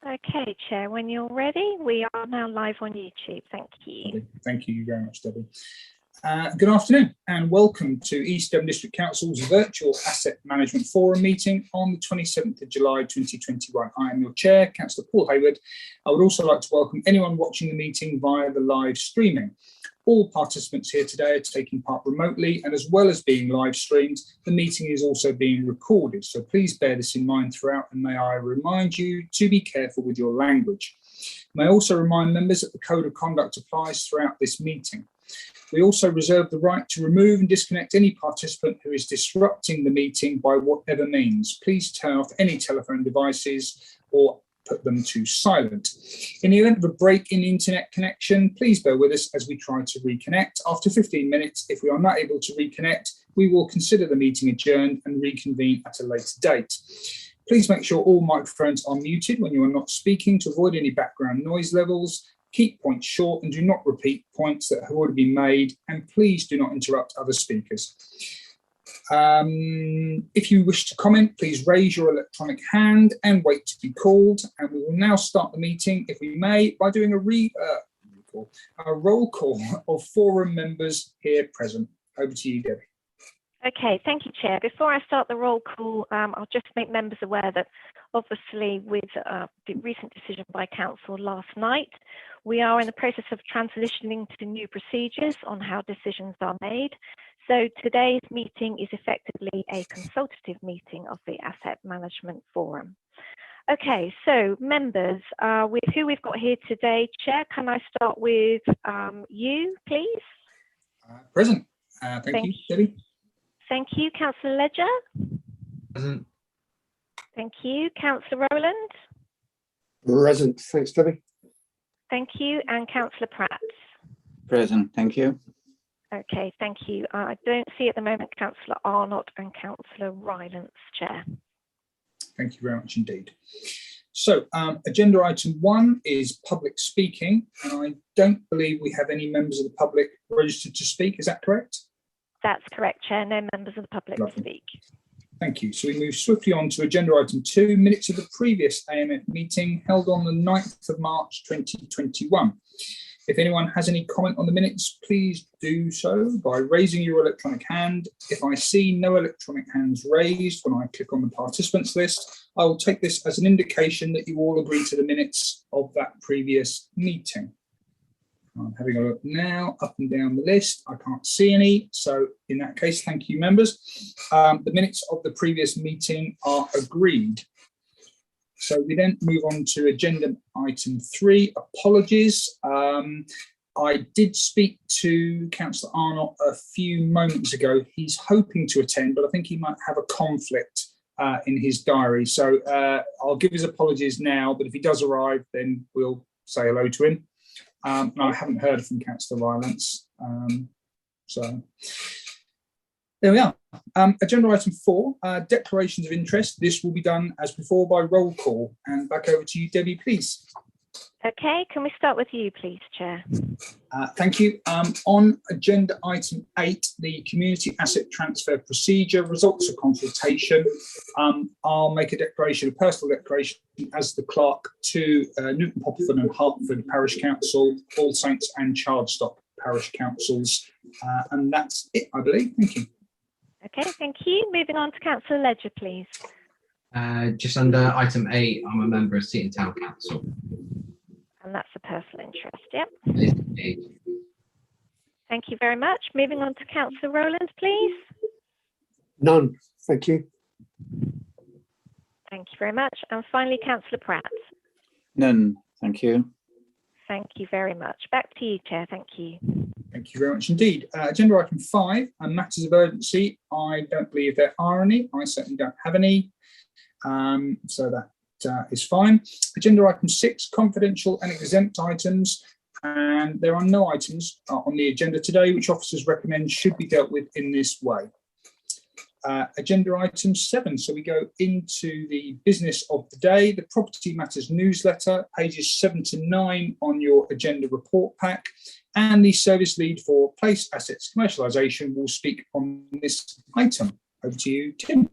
Okay, Chair, when you're ready, we are now live on YouTube. Thank you. Thank you very much, Debbie. Good afternoon and welcome to East Devon District Council's virtual Asset Management Forum meeting on the 27th of July 2021. I am your chair, Councillor Paul Hayward. I would also like to welcome anyone watching the meeting via the live streaming. All participants here today are taking part remotely, and as well as being live streamed, the meeting is also being recorded. So please bear this in mind throughout, and may I remind you to be careful with your language. May I also remind members that the Code of Conduct applies throughout this meeting. We also reserve the right to remove and disconnect any participant who is disrupting the meeting by whatever means. Please turn off any telephone devices or put them to silent. In the event of a break in internet connection, please bear with us as we try to reconnect. After 15 minutes, if we are not able to reconnect, we will consider the meeting adjourned and reconvene at a later date. Please make sure all microphones are muted when you are not speaking to avoid any background noise levels. Keep points short and do not repeat points that have already been made, and please do not interrupt other speakers. If you wish to comment, please raise your electronic hand and wait to be called. And we will now start the meeting, if we may, by doing a roll call of forum members here present. Over to you, Debbie. Okay, thank you, Chair. Before I start the roll call, I'll just make members aware that obviously with the recent decision by Council last night, we are in the process of transitioning to new procedures on how decisions are made. So today's meeting is effectively a consultative meeting of the Asset Management Forum. Okay, so members, with who we've got here today, Chair, can I start with you, please? Present. Thank you, Debbie. Thank you, Councillor Ledger. Present. Thank you, Councillor Rowland. Present. Thanks, Debbie. Thank you, and Councillor Pratt. Present. Thank you. Okay, thank you. I don't see at the moment Councillor Arnott and Councillor Rylance, Chair. Thank you very much indeed. So agenda item 1 is public speaking, and I don't believe we have any members of the public registered to speak. Is that correct? That's correct, Chair. No members of the public to speak. Thank you. So we move swiftly on to agenda item 2, minutes of the previous AMF meeting held on the 9th of March 2021. If anyone has any comment on the minutes, please do so by raising your electronic hand. If I see no electronic hands raised when I click on the participants list, I will take this as an indication that you all agree to the minutes of that previous meeting. I'm having a look now up and down the list. I can't see any. So in that case, thank you, members. The minutes of the previous meeting are agreed. So we then move on to agenda item 3, apologies. I did speak to Councillor Arnott a few moments ago. He's hoping to attend, but I think he might have a conflict in his diary. So I'll give his apologies now, but if he does arrive, then we'll say hello to him. And I haven't heard from Councillor Rylance. So there we are. Agenda item 4, declarations of interest. This will be done as before by roll call. And back over to you, Debbie, please. Okay, can we start with you, please, Chair? Thank you. On agenda item 8, the community asset transfer procedure, results of consultation. I'll make a declaration, a personal declaration as the clerk to Newton Poppleford and Hertford Parish Council, All Saints and Chardstock Parish Councils. And that's it, I believe. Thank you. Okay, thank you. Moving on to Councillor Ledger, please. Just under item 8, I'm a member of Seaton Town Council. And that's a personal interest, yep. Yes, indeed. Thank you very much. Moving on to Councillor Rowland, please. None. Thank you. Thank you very much. And finally, Councillor Pratt. None. Thank you. Thank you very much. Back to you, Chair. Thank you. Thank you very much indeed. Agenda item 5, matters of urgency. I don't believe there are any. I certainly don't have any. So that is fine. Agenda item 6, confidential and exempt items. And there are no items on the agenda today which officers recommend should be dealt with in this way. Agenda item 7. So we go into the business of the day, the Property Matters newsletter, pages 7 to 9 on your agenda report pack. And the service lead for Place Assets Commercialisation will speak on this item. Over to you, Tim.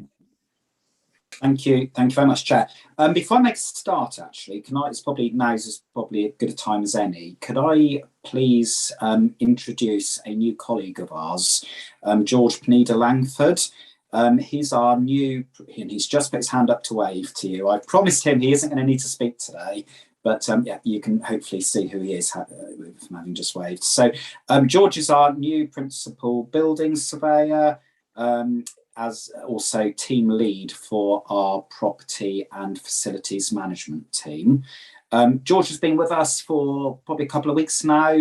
Thank you very much, Chair. Before I make a start, actually, it's probably as good a time as any. Could I please introduce a new colleague of ours, George Pineda Langford. He's our new, and he's just put his hand up to wave to you. I promised him he isn't going to need to speak today, but yeah, you can hopefully see who he is from having just waved. So George is our new principal building surveyor, as also team lead for our property and facilities management team. George has been with us for probably a couple of weeks now.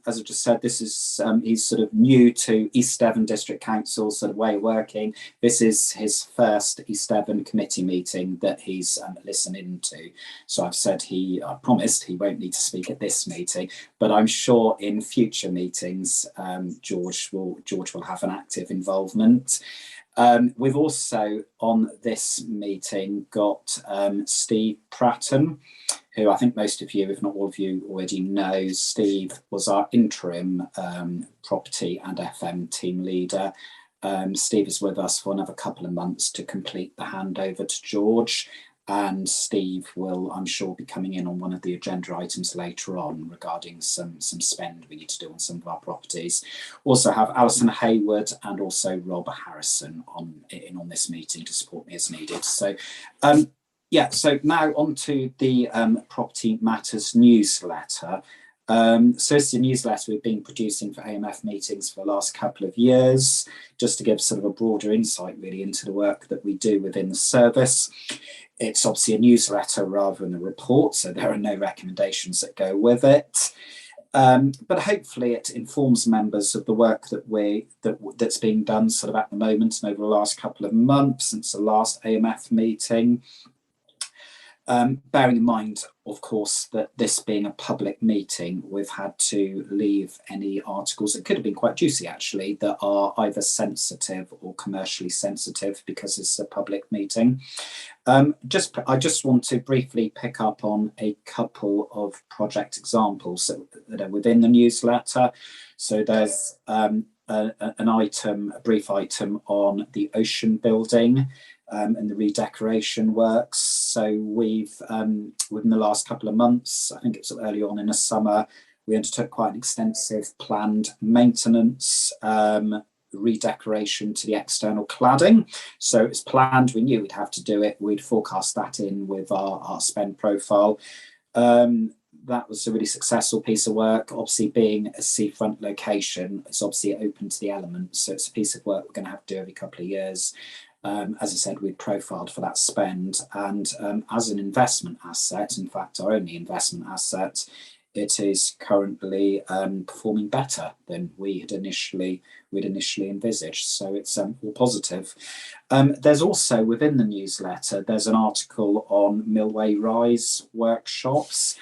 As I just said, this is he's sort of new to East Devon District Council sort of way of working. This is his first East Devon committee meeting that he's listening to. So I've said I promised he won't need to speak at this meeting, but I'm sure in future meetings George will have an active involvement. We've also on this meeting got Steve Pratton, who I think most of you, if not all of you, already know. Steve was our interim property and FM team leader. Steve is with us for another couple of months to complete the handover to George. And Steve will, I'm sure, be coming in on one of the agenda items later on regarding some spend we need to do on some of our properties. Also have Alison Hayward and also Rob Harrison on this meeting to support me as needed. So yeah, so now on to the Property Matters newsletter. So it's a newsletter we've been producing for AMF meetings for the last couple of years, just to give sort of a broader insight really into the work that we do within the service. It's obviously a newsletter rather than a report, so there are no recommendations that go with it. But hopefully it informs members of the work that's being done sort of at the moment and over the last couple of months since the last AMF meeting. Bearing in mind, of course, that this being a public meeting, we've had to leave any articles that could have been quite juicy, actually, that are either sensitive or commercially sensitive because it's a public meeting. I just want to briefly pick up on a couple of project examples that are within the newsletter. So there's a brief item on the Ocean building. And the redecoration works. So we've, within the last couple of months, I think it's early on in the summer, we undertook quite an extensive planned maintenance redecoration to the external cladding. So it's planned, we knew we'd have to do it, we'd forecast that in with our spend profile. That was a really successful piece of work. Obviously, being a seafront location, it's obviously open to the elements. So it's a piece of work we're going to have to do every couple of years. As I said, we'd profiled for that spend, and as an investment asset, in fact, our only investment asset, it is currently performing better than we'd initially envisaged. So it's all positive. There's also within the newsletter, there's an article on Millway Rise workshops.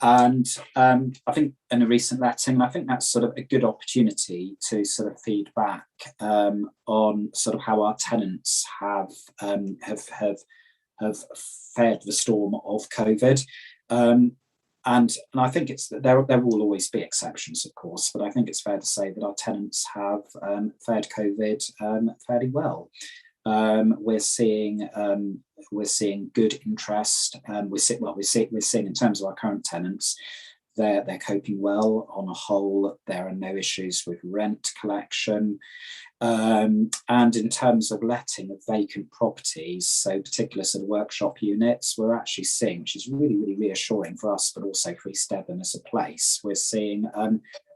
And I think in a recent letting, I think that's sort of a good opportunity to sort of feed back on sort of how our tenants have fared the storm of COVID. And I think there will always be exceptions, of course, but I think it's fair to say that our tenants have fared COVID fairly well. We're seeing good interest. We're seeing in terms of our current tenants, they're coping well on a whole. There are no issues with rent collection, and in terms of letting of vacant properties, so particular sort of workshop units, we're actually seeing, which is really, really reassuring for us, but also for East Devon as a place, we're seeing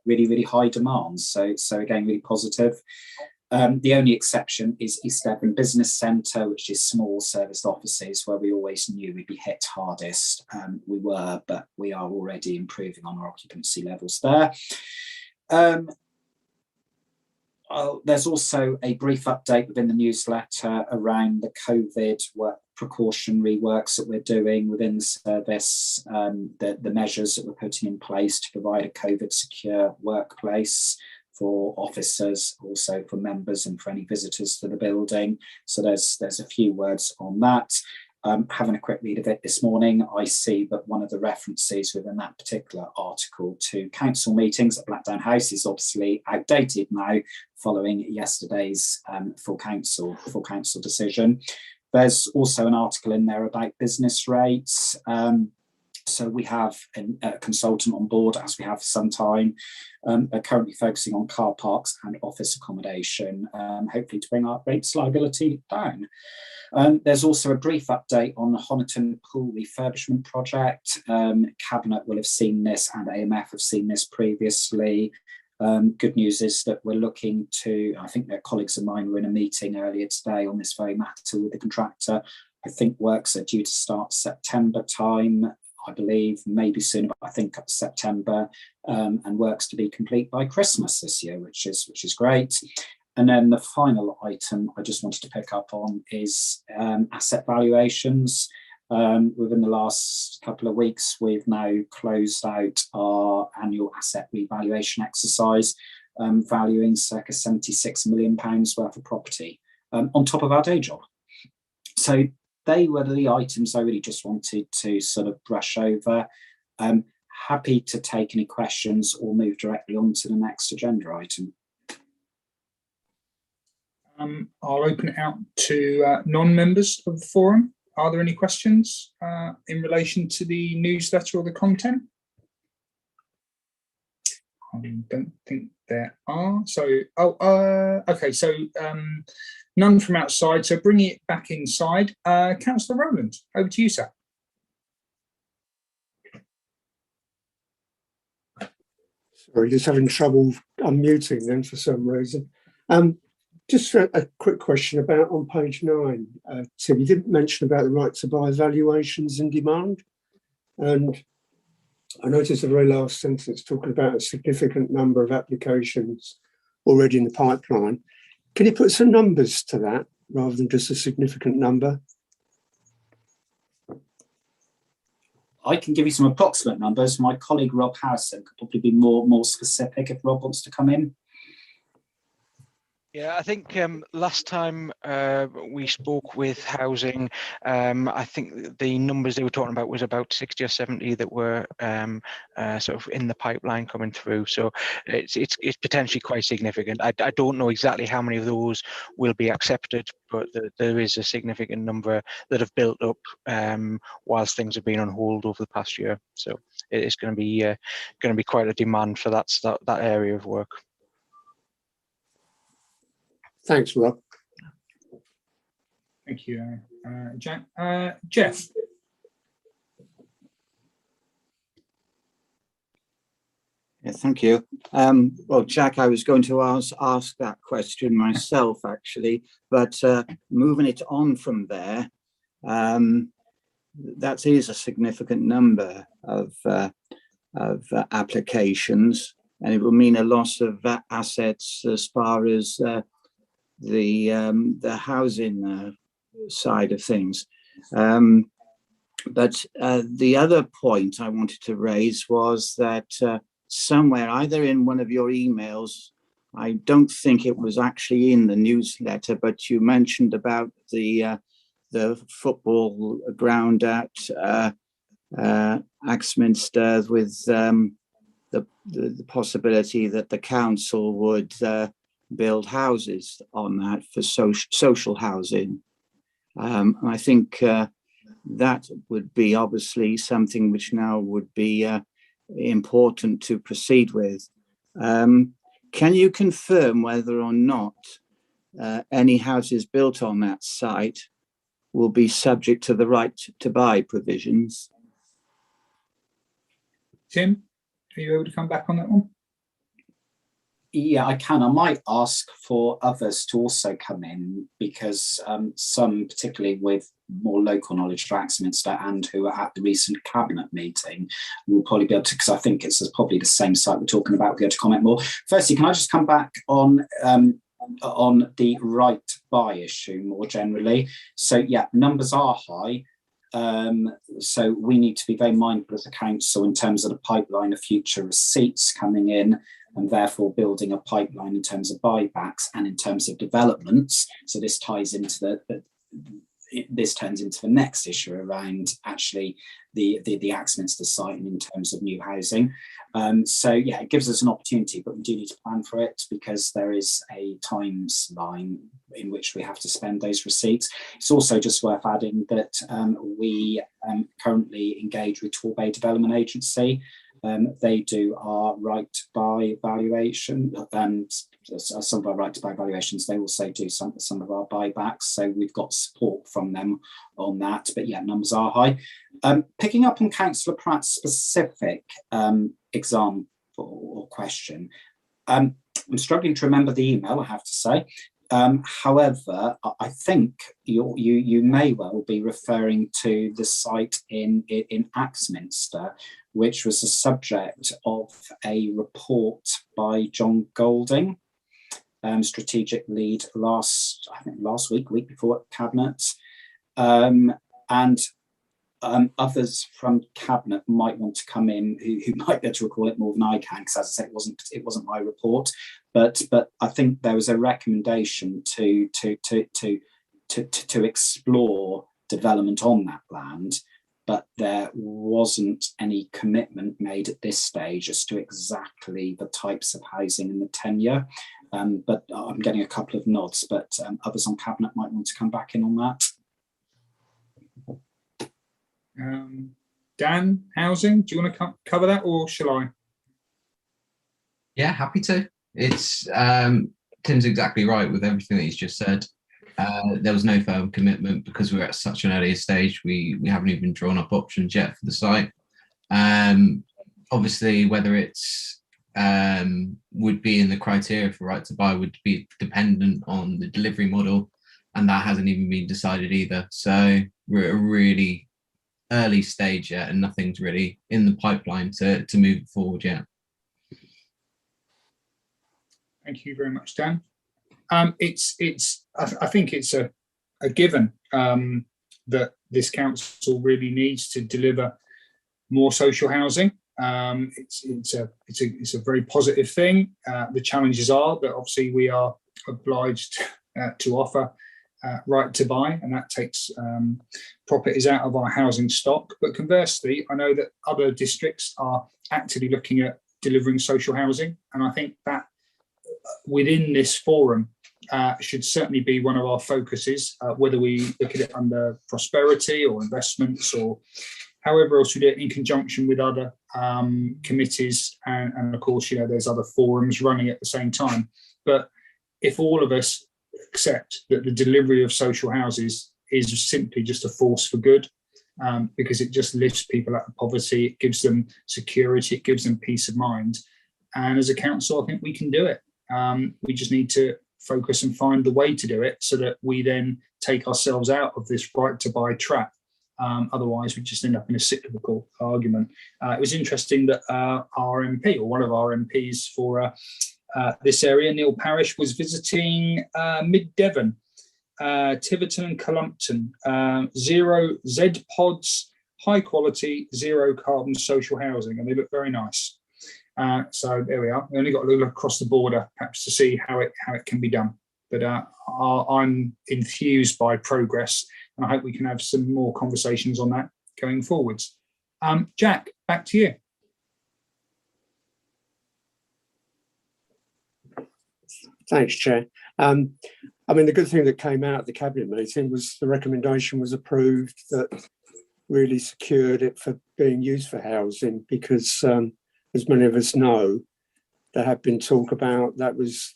really, really high demand. So again, really positive. The only exception is East Devon Business Centre, which is small serviced offices where we always knew we'd be hit hardest. We were, but we are already improving on our occupancy levels there. There's also a brief update within the newsletter around the COVID work precautionary works that we're doing within the service, the measures that we're putting in place to provide a COVID secure workplace for officers, also for members and for any visitors to the building. So there's a few words on that. Having a quick read of it this morning, I see that one of the references within that particular article to council meetings at Blackdown House is obviously outdated now, following yesterday's full council decision. There's also an article in there about business rates. So we have a consultant on board, as we have for some time, currently focusing on car parks and office accommodation, hopefully to bring our rates liability down. There's also a brief update on the Honiton Pool refurbishment project. Cabinet will have seen this and AMF have seen this previously. Good news is that we're looking to, I think their colleagues of mine were in a meeting earlier today on this very matter with the contractor. I think works are due to start September time, I believe, maybe sooner, but I think up to September, and works to be complete by Christmas this year, which is great. And then the final item I just wanted to pick up on is asset valuations. Within the last couple of weeks, we've now closed out our annual asset revaluation exercise, valuing circa £76 million worth of property on top of our day job. So they were the items I really just wanted to sort of brush over. Happy to take any questions or move directly on to the next agenda item. I'll open it out to non-members of the forum. Are there any questions in relation to the newsletter or the content? I don't think there are. So, okay. So none from outside. So bringing it back inside. Councillor Rowland, over to you, sir. Sorry, just having trouble unmuting then for some reason. Just a quick question about on page 9, Tim, you didn't mention about the right to buy valuations in demand. And I noticed the very last sentence talking about a significant number of applications already in the pipeline. Can you put some numbers to that rather than just a significant number? I can give you some approximate numbers. My colleague Rob Harrison could probably be more specific if Rob wants to come in. Yeah, I think last time we spoke with housing, I think the numbers they were talking about was about 60 or 70 that were sort of in the pipeline coming through. So it's potentially quite significant. I don't know exactly how many of those will be accepted, but there is a significant number that have built up whilst things have been on hold over the past year. So it is going to be quite a demand for that area of work. Thanks, Rob. Thank you, Jack. Jeff. Yeah, thank you. Well, Jack, I was going to ask that question myself, actually, but moving it on from there, that is a significant number of applications, and it will mean a loss of assets as far as the housing side of things. But the other point I wanted to raise was that somewhere, either in one of your emails, I don't think it was actually in the newsletter, but you mentioned about the football ground at Axminster with the possibility that the council would build houses on that for social housing. And I think that would be obviously something which now would be important to proceed with. Can you confirm whether or not any houses built on that site will be subject to the right to buy provisions? Tim, are you able to come back on that one? Yeah, I can. I might ask for others to also come in, because some, particularly with more local knowledge to Axminster and who are at the recent cabinet meeting, will probably be able to, because I think it's probably the same site we're talking about, be able to comment more. Firstly, can I just come back on on the right to buy issue more generally. So yeah, numbers are high. So we need to be very mindful as a council in terms of the pipeline of future receipts coming in, and therefore building a pipeline in terms of buybacks and in terms of developments. So this ties into this turns into the next issue around actually the Axminster site and in terms of new housing. So yeah, it gives us an opportunity, but we do need to plan for it because there is a timeline in which we have to spend those receipts. It's also just worth adding that we currently engage with Torbay Development Agency. They do our right to buy valuation, and some of our right to buy valuations. They also do some of our buybacks. So we've got support from them on that. But yeah, numbers are high. Picking up on Councillor Pratt's specific example or question, I'm struggling to remember the email, I have to say. However, I think you may well be referring to the site in Axminster, which was the subject of a report by John Golding, strategic lead last week before Cabinet, and others from Cabinet might want to come in who might be able to recall it more than I can, because as I said, it wasn't my report, but I think there was a recommendation to explore development on that land, but there wasn't any commitment made at this stage as to exactly the types of housing and the tenure. But I'm getting a couple of nods, but others on Cabinet might want to come back in on that. Dan, housing, do you want to cover that, or shall I? Yeah, happy to. It's Tim's exactly right with everything that he's just said. There was no firm commitment because we're at such an early stage. We haven't even drawn up options yet for the site. Obviously, whether it's would be in the criteria for right to buy would be dependent on the delivery model, and that hasn't even been decided either. So we're at a really early stage yet, and nothing's really in the pipeline to move it forward yet. Thank you very much, Dan. I think it's a given that this council really needs to deliver more social housing. It's a very positive thing. The challenges are that obviously we are obliged to offer right to buy, and that takes properties out of our housing stock. But conversely, I know that other districts are actively looking at delivering social housing, and I think that within this forum should certainly be one of our focuses, whether we look at it under prosperity or investments or however else we do it in conjunction with other committees, and of course, there's other forums running at the same time. But if all of us accept that the delivery of social houses is simply just a force for good, because it just lifts people out of poverty, it gives them security, it gives them peace of mind. And as a council, I think we can do it. We just need to focus and find the way to do it so that we then take ourselves out of this right to buy trap. Otherwise, we just end up in a cyclical argument. It was interesting that our MP, or one of our MPs for this area, Neil Parish, was visiting Mid Devon, Tiverton and Columpton, zero Z pods, high quality, zero carbon social housing, and they look very nice. So there we are. We only got to look across the border, perhaps, to see how it can be done. But I'm enthused by progress, and I hope we can have some more conversations on that going forwards. Jack, back to you. Thanks, Chair. I mean, the good thing that came out of the Cabinet meeting was the recommendation was approved that really secured it for being used for housing, because as many of us know, there had been talk about that was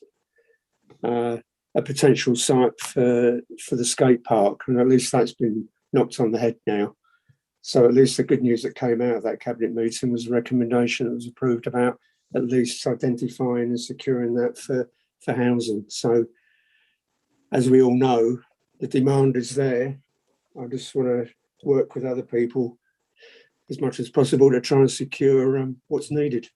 a potential site for the skate park, and at least that's been knocked on the head now. So at least the good news that came out of that Cabinet meeting was a recommendation that was approved about at least identifying and securing that for housing. So as we all know, the demand is there. I just want to work with other people as much as possible to try and secure what's needed.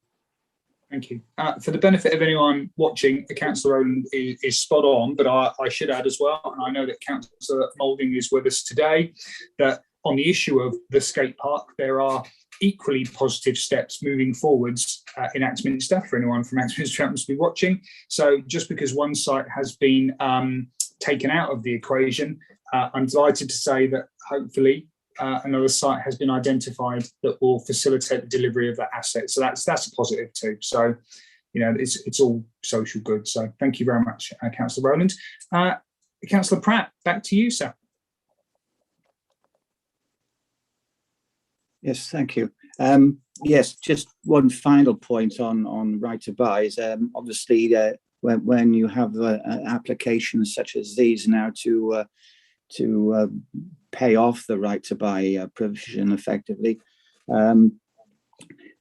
Thank you. For the benefit of anyone watching, Councillor Rowland is spot on, but I should add as well, and I know that Councillor Moulding is with us today, that on the issue of the skate park, there are equally positive steps moving forwards in Axminster for anyone from Axminster happens to be watching. So just because one site has been taken out of the equation, I'm delighted to say that hopefully another site has been identified that will facilitate the delivery of that asset. So that's a positive too. So, you know, it's all social good. So thank you very much, Councillor Rowland. Councillor Pratt, back to you, sir. Yes, thank you. Yes, just one final point on right to buy is obviously when you have applications such as these now to pay off the right to buy provision effectively,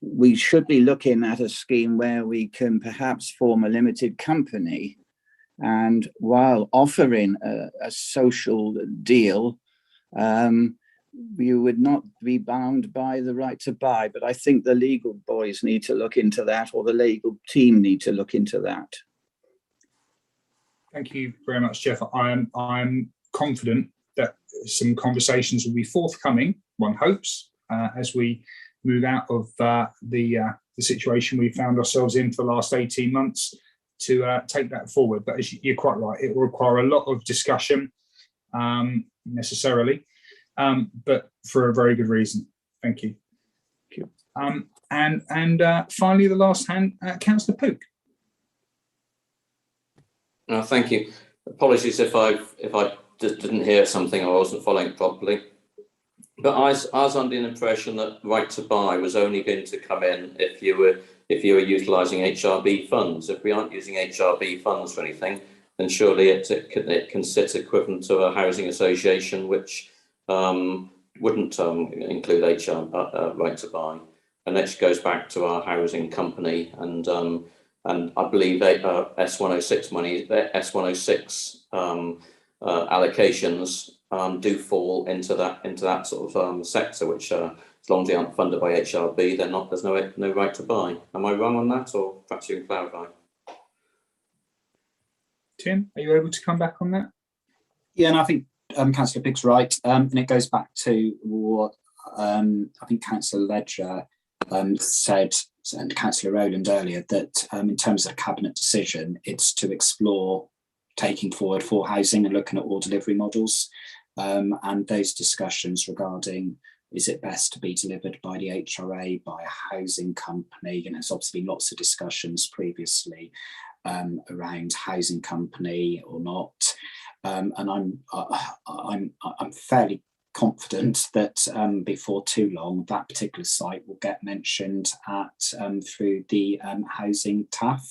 we should be looking at a scheme where we can perhaps form a limited company, and while offering a social deal, you would not be bound by the right to buy. But I think the legal boys need to look into that, or the legal team need to look into that. Thank you very much, Jeff. I'm confident that some conversations will be forthcoming, one hopes, as we move out of the situation we found ourselves in for the last 18 months to take that forward. But as you're quite right, it will require a lot of discussion necessarily, but for a very good reason. Thank you. Thank you. And finally, the last hand, Councillor Pook. Thank you. Apologies if I just didn't hear something or I wasn't following properly. But I was under the impression that right to buy was only going to come in if you were utilising HRB funds. If we aren't using HRB funds for anything, then surely it can sit equivalent to a housing association which wouldn't include right to buy. And that goes back to our housing company, and I believe S106 money, S106 allocations do fall into that sort of sector, which as long as they aren't funded by HRB, there's no right to buy. Am I wrong on that, or perhaps you can clarify? Tim, are you able to come back on that? Yeah, and I think Councillor Pigg's right, and it goes back to what I think Councillor Ledger said, and Councillor Rowland earlier, that in terms of a cabinet decision, it's to explore taking forward for housing and looking at all delivery models, and those discussions regarding is it best to be delivered by the HRA, by a housing company, and there's obviously lots of discussions previously around housing company or not, and I'm fairly confident that before too long that particular site will get mentioned at through the housing TAF,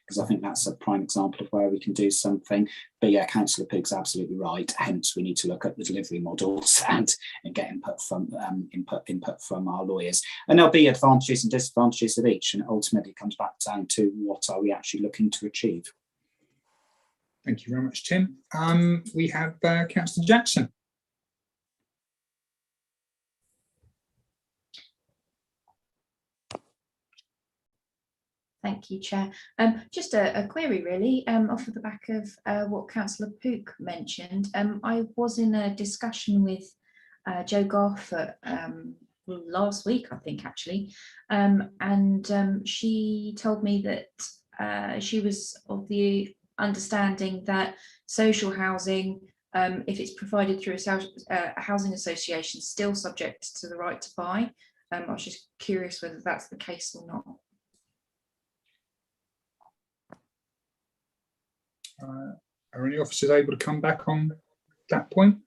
because I think that's a prime example of where we can do something. But yeah, Councillor Pigg's absolutely right. Hence, we need to look at the delivery models and get input from our lawyers. And there'll be advantages and disadvantages of each, and it ultimately comes back down to what are we actually looking to achieve. Thank you very much, Tim. We have Councillor Jackson. Thank you, Chair. Just a query really, off of the back of what Councillor Pook mentioned. I was in a discussion with Jo Garfoot last week, I think actually, and she told me that she was of the understanding that social housing, if it's provided through a housing association, is still subject to the right to buy. I was just curious whether that's the case or not. Are any officers able to come back on that point?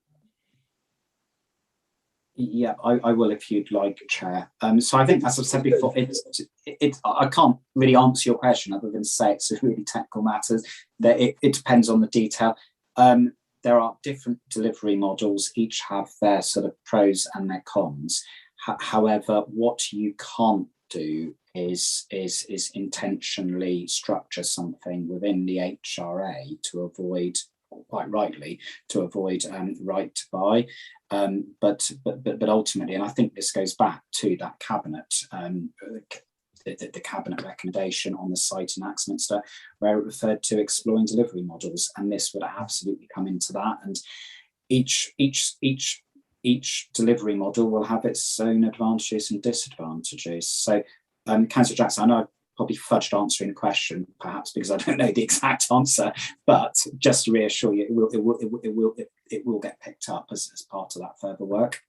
Yeah, I will if you'd like, Chair. So I think, as I've said before, I can't really answer your question other than say it's a really technical matter. That it depends on the detail. There are different delivery models, each have their sort of pros and their cons. However, what you can't do is intentionally structure something within the HRA to avoid, quite rightly, to avoid right to buy. But ultimately, and I think this goes back to that cabinet the cabinet recommendation on the site in Axminster, where it referred to exploring delivery models, and this would absolutely come into that. And each delivery model will have its own advantages and disadvantages. So, Councillor Jackson, I know I probably fudged answering the question, perhaps because I don't know the exact answer, but just to reassure you, it will get picked up as part of that further work.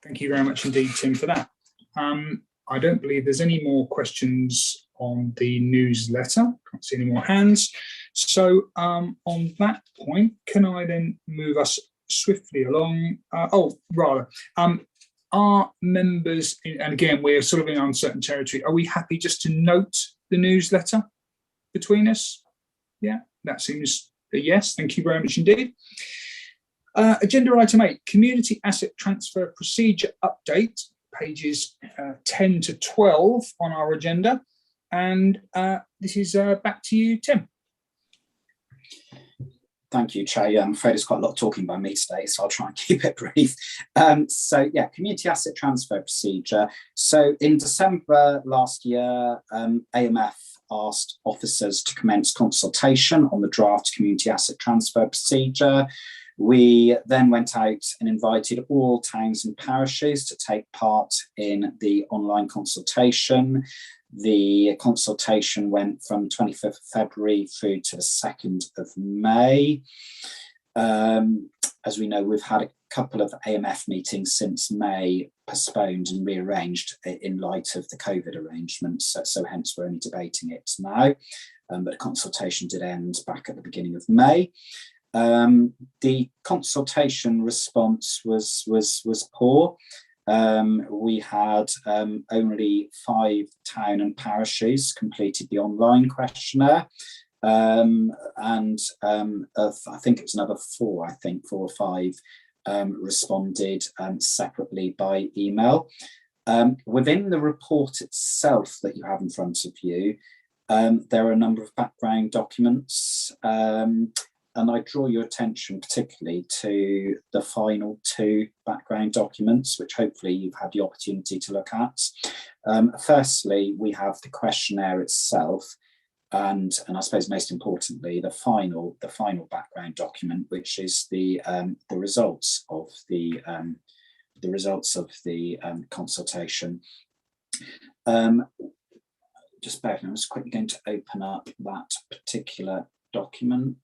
Thank you very much indeed, Tim, for that. I don't believe there's any more questions on the newsletter. Can't see any more hands. So on that point, can I then move us swiftly along? Are members, and again, we're sort of in uncertain territory, are we happy just to note the newsletter between us? Yeah, that seems a yes. Thank you very much indeed. Agenda item 8, community asset transfer procedure update, pages 10 to 12 on our agenda. And this is back to you, Tim. Thank you, Chair. I'm afraid it's quite a lot of talking by me today, so I'll try and keep it brief. So yeah, community asset transfer procedure. So in December last year, AMF asked officers to commence consultation on the draft community asset transfer procedure. We then went out and invited all towns and parishes to take part in the online consultation. The consultation went from 25th of February through to the 2nd of May. As we know, we've had a couple of AMF meetings since May postponed and rearranged in light of the COVID arrangements, so hence we're only debating it now. But consultation did end back at the beginning of May. The consultation response was poor. We had only 5 town and parishes completed the online questionnaire, and I think it was another 4 or 5 responded separately by email. Within the report itself that you have in front of you, there are a number of background documents, and I draw your attention particularly to the final 2 background documents, which hopefully you've had the opportunity to look at. Firstly, we have the questionnaire itself, and I suppose most importantly, the final background document, which is the results of the consultation. Just bear with me, I'm just quickly going to open up that particular document.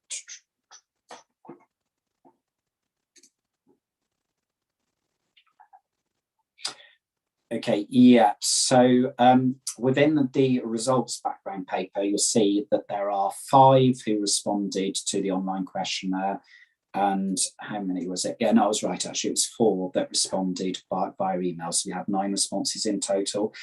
Okay, yeah, so within the results background paper, you'll see that there are 5 who responded to the online questionnaire, and how many was it? Yeah, no, I was right, actually, it was 4 that responded via email, so we have 9 responses in total.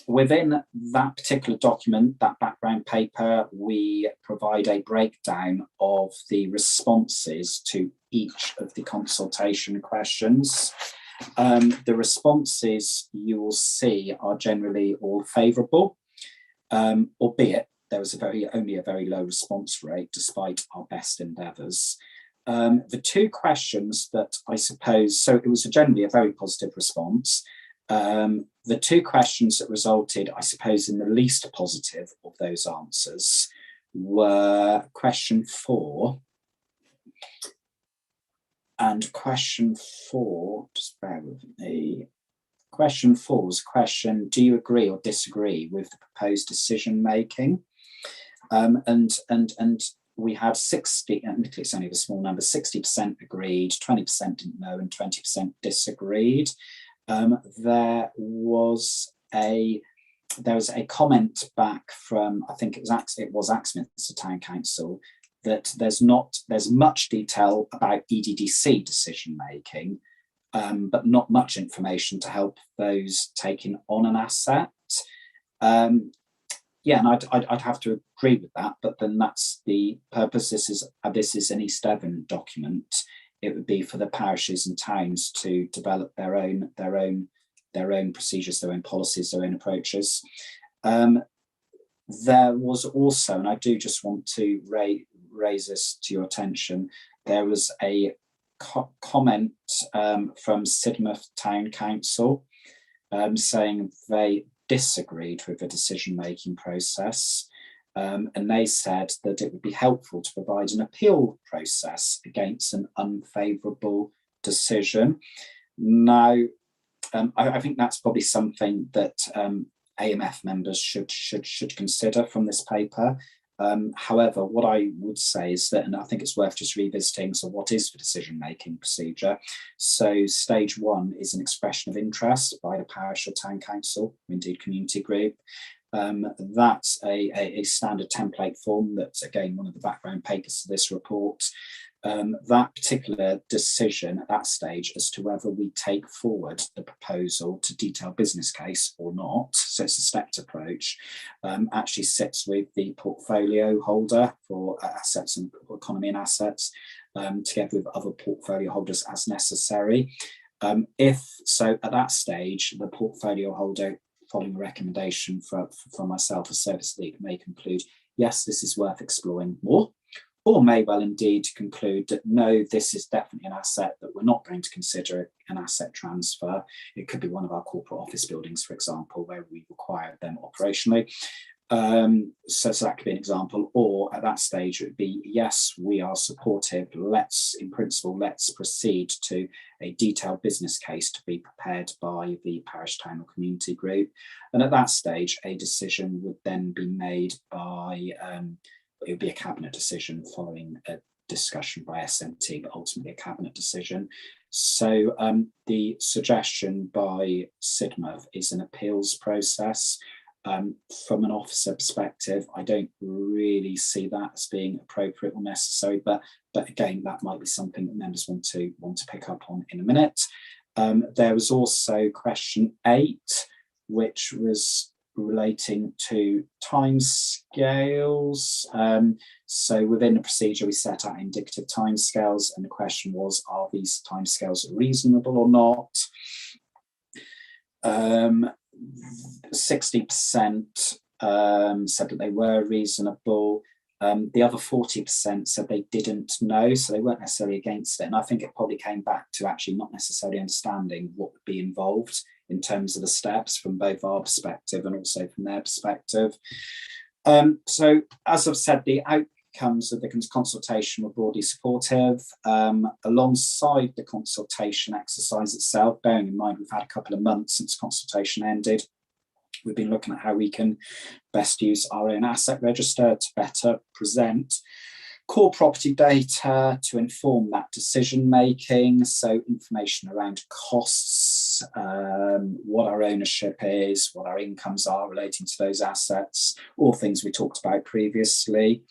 Within that particular document, that background paper, we provide a breakdown of the responses to each of the consultation questions. The responses you will see are generally all favourable, albeit there was only a very low response rate despite our best endeavours. The 2 questions that I suppose, so it was generally a very positive response. The 2 questions that resulted, I suppose, in the least positive of those answers were question 4. And question 4, just bear with me. Question 4 was a question, do you agree or disagree with the proposed decision making? And we had 60, and it's only a small number, 60% agreed, 20% didn't know, and 20% disagreed. There was a comment back from, I think it was Axminster Town Council, that there's much detail about EDDC decision making, but not much information to help those taking on an asset. Yeah, and I'd have to agree with that, but then that's the purpose. This is an East Devon document. It would be for the parishes and towns to develop their own procedures, their own policies, their own approaches. There was also, and I do just want to raise this to your attention, there was a comment from Sidmouth Town Council saying they disagreed with the decision-making process. And they said that it would be helpful to provide an appeal process against an unfavourable decision. Now, I think that's probably something that AMF members should consider from this paper. However, what I would say is that, and I think it's worth just revisiting, so what is the decision-making procedure? So stage 1 is an expression of interest by the parish or town council, or indeed community group. That's a standard template form that's, again, one of the background papers to this report. That particular decision at that stage as to whether we take forward the proposal to detail business case or not, so it's a stepped approach, actually sits with the portfolio holder for assets and economy and assets, together with other portfolio holders as necessary. If so, at that stage, the portfolio holder, following a recommendation from myself as service lead, may conclude, yes, this is worth exploring more, or may well indeed conclude that no, this is definitely an asset that we're not going to consider an asset transfer. It could be one of our corporate office buildings, for example, where we require them operationally. So that could be an example, or at that stage it would be, yes, we are supportive, in principle, let's proceed to a detailed business case to be prepared by the parish, town or community group. And at that stage, a decision would then be made by, it would be a cabinet decision following a discussion by SMT, but ultimately a cabinet decision. So the suggestion by Sidmouth is an appeals process. From an officer perspective, I don't really see that as being appropriate or necessary, but again, that might be something that members want to pick up on in a minute. There was also question 8, which was relating to timescales. So within the procedure, we set out indicative timescales, and the question was, are these timescales reasonable or not? 60% said that they were reasonable. The other 40% said they didn't know, so they weren't necessarily against it. And I think it probably came back to actually not necessarily understanding what would be involved in terms of the steps from both our perspective and also from their perspective. So as I've said, the outcomes of the consultation were broadly supportive. Alongside the consultation exercise itself, bearing in mind we've had a couple of months since consultation ended, we've been looking at how we can best use our own asset register to better present core property data to inform that decision making. So information around costs, what our ownership is, what our incomes are relating to those assets, all things we talked about previously.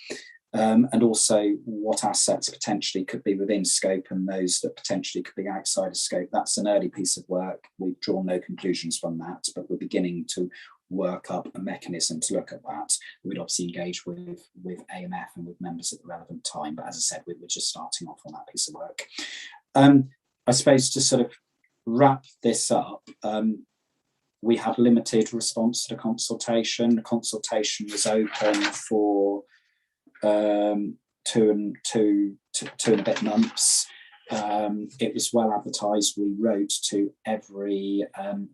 And also what assets potentially could be within scope and those that potentially could be outside of scope. That's an early piece of work. We've drawn no conclusions from that, but we're beginning to work up a mechanism to look at that. We'd obviously engage with AMF and with members at the relevant time, but as I said, we're just starting off on that piece of work. I suppose to sort of wrap this up, we had limited response to the consultation. The consultation was open for 2 and a bit months. It was well advertised. We wrote to every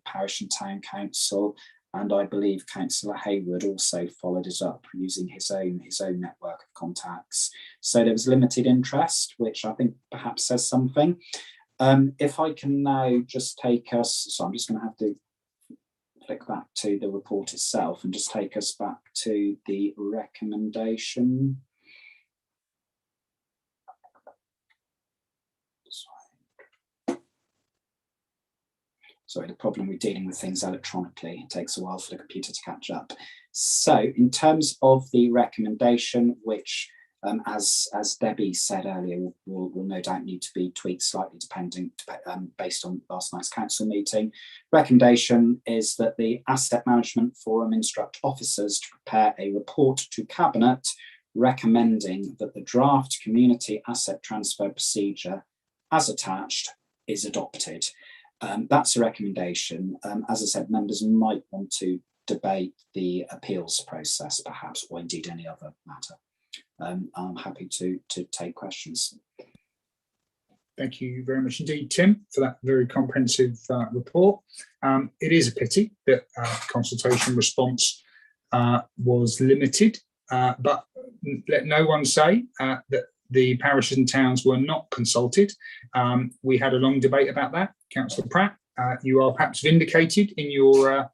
parish and town council, and I believe Councillor Hayward also followed it up using his own network of contacts. So there was limited interest, which I think perhaps says something. If I can now just take us, so I'm just going to have to flick back to the report itself and just take us back to the recommendation. Sorry, the problem with dealing with things electronically, it takes a while for the computer to catch up. So in terms of the recommendation, which as Debbie said earlier, will no doubt need to be tweaked slightly based on last night's council meeting. Recommendation is that the Asset Management Forum instruct officers to prepare a report to Cabinet recommending that the draft community asset transfer procedure as attached is adopted. That's a recommendation. As I said, members might want to debate the appeals process perhaps, or indeed any other matter. I'm happy to take questions. Thank you very much indeed, Tim, for that very comprehensive report. It is a pity that consultation response was limited, but let no one say that the parishes and towns were not consulted. We had a long debate about that. Councillor Pratt, you are perhaps vindicated in your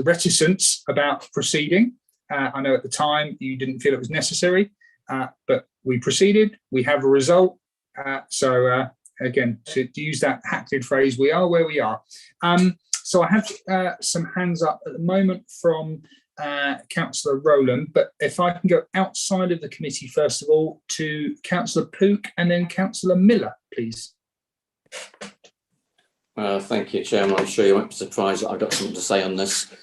reticence about proceeding. I know at the time you didn't feel it was necessary, but we proceeded. We have a result. So again, to use that hackneyed phrase, we are where we are. So I have some hands up at the moment from Councillor Rowland, but if I can go outside of the committee first of all to Councillor Pook and then Councillor Miller, please. Thank you, Chairman. I'm sure you won't be surprised that I've got something to say on this.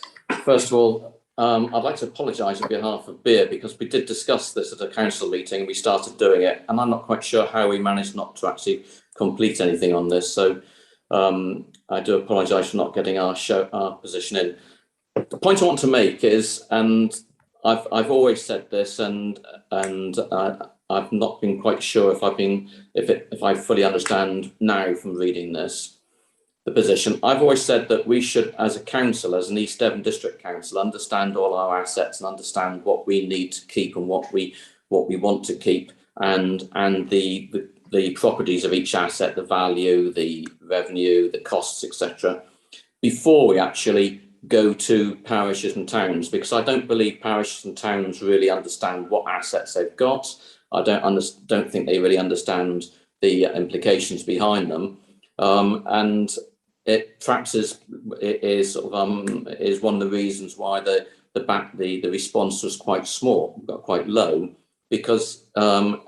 First of all, I'd like to apologise on behalf of Beer, because we did discuss this at a council meeting. We started doing it, and I'm not quite sure how we managed not to actually complete anything on this. So I do apologise for not getting our position in. The point I want to make is, and I've always said this, and I've not been quite sure if I fully understand now from reading this, the position. I've always said that we should, as a council, as an East Devon District Council, understand all our assets and understand what we need to keep and what we want to keep, and the properties of each asset, the value, the revenue, the costs, etc., before we actually go to parishes and towns, because I don't believe parishes and towns really understand what assets they've got. I don't think they really understand the implications behind them, and it perhaps is one of the reasons why the response was quite small, quite low, because and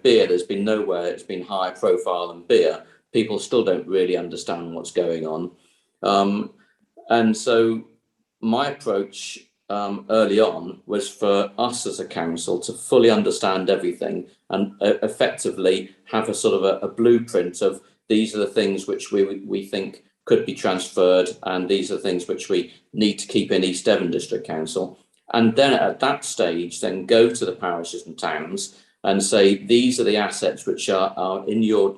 Beer, there's been nowhere it's been higher profile than Beer. People still don't really understand what's going on, and so my approach early on was for us as a council to fully understand everything and effectively have a sort of a blueprint of these are the things which we think could be transferred, and these are the things which we need to keep in East Devon District Council. And then at that stage, then go to the parishes and towns and say these are the assets which are in your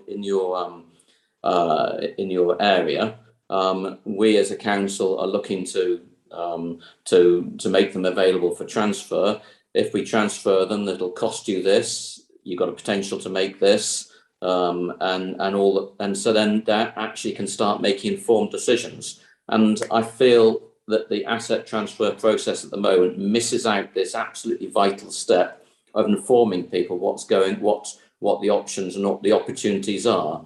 area. We as a council are looking to make them available for transfer. If we transfer them, it'll cost you this. You've got a potential to make this. And so then that actually can start making informed decisions. And I feel that the asset transfer process at the moment misses out this absolutely vital step of informing people what the options and what the opportunities are.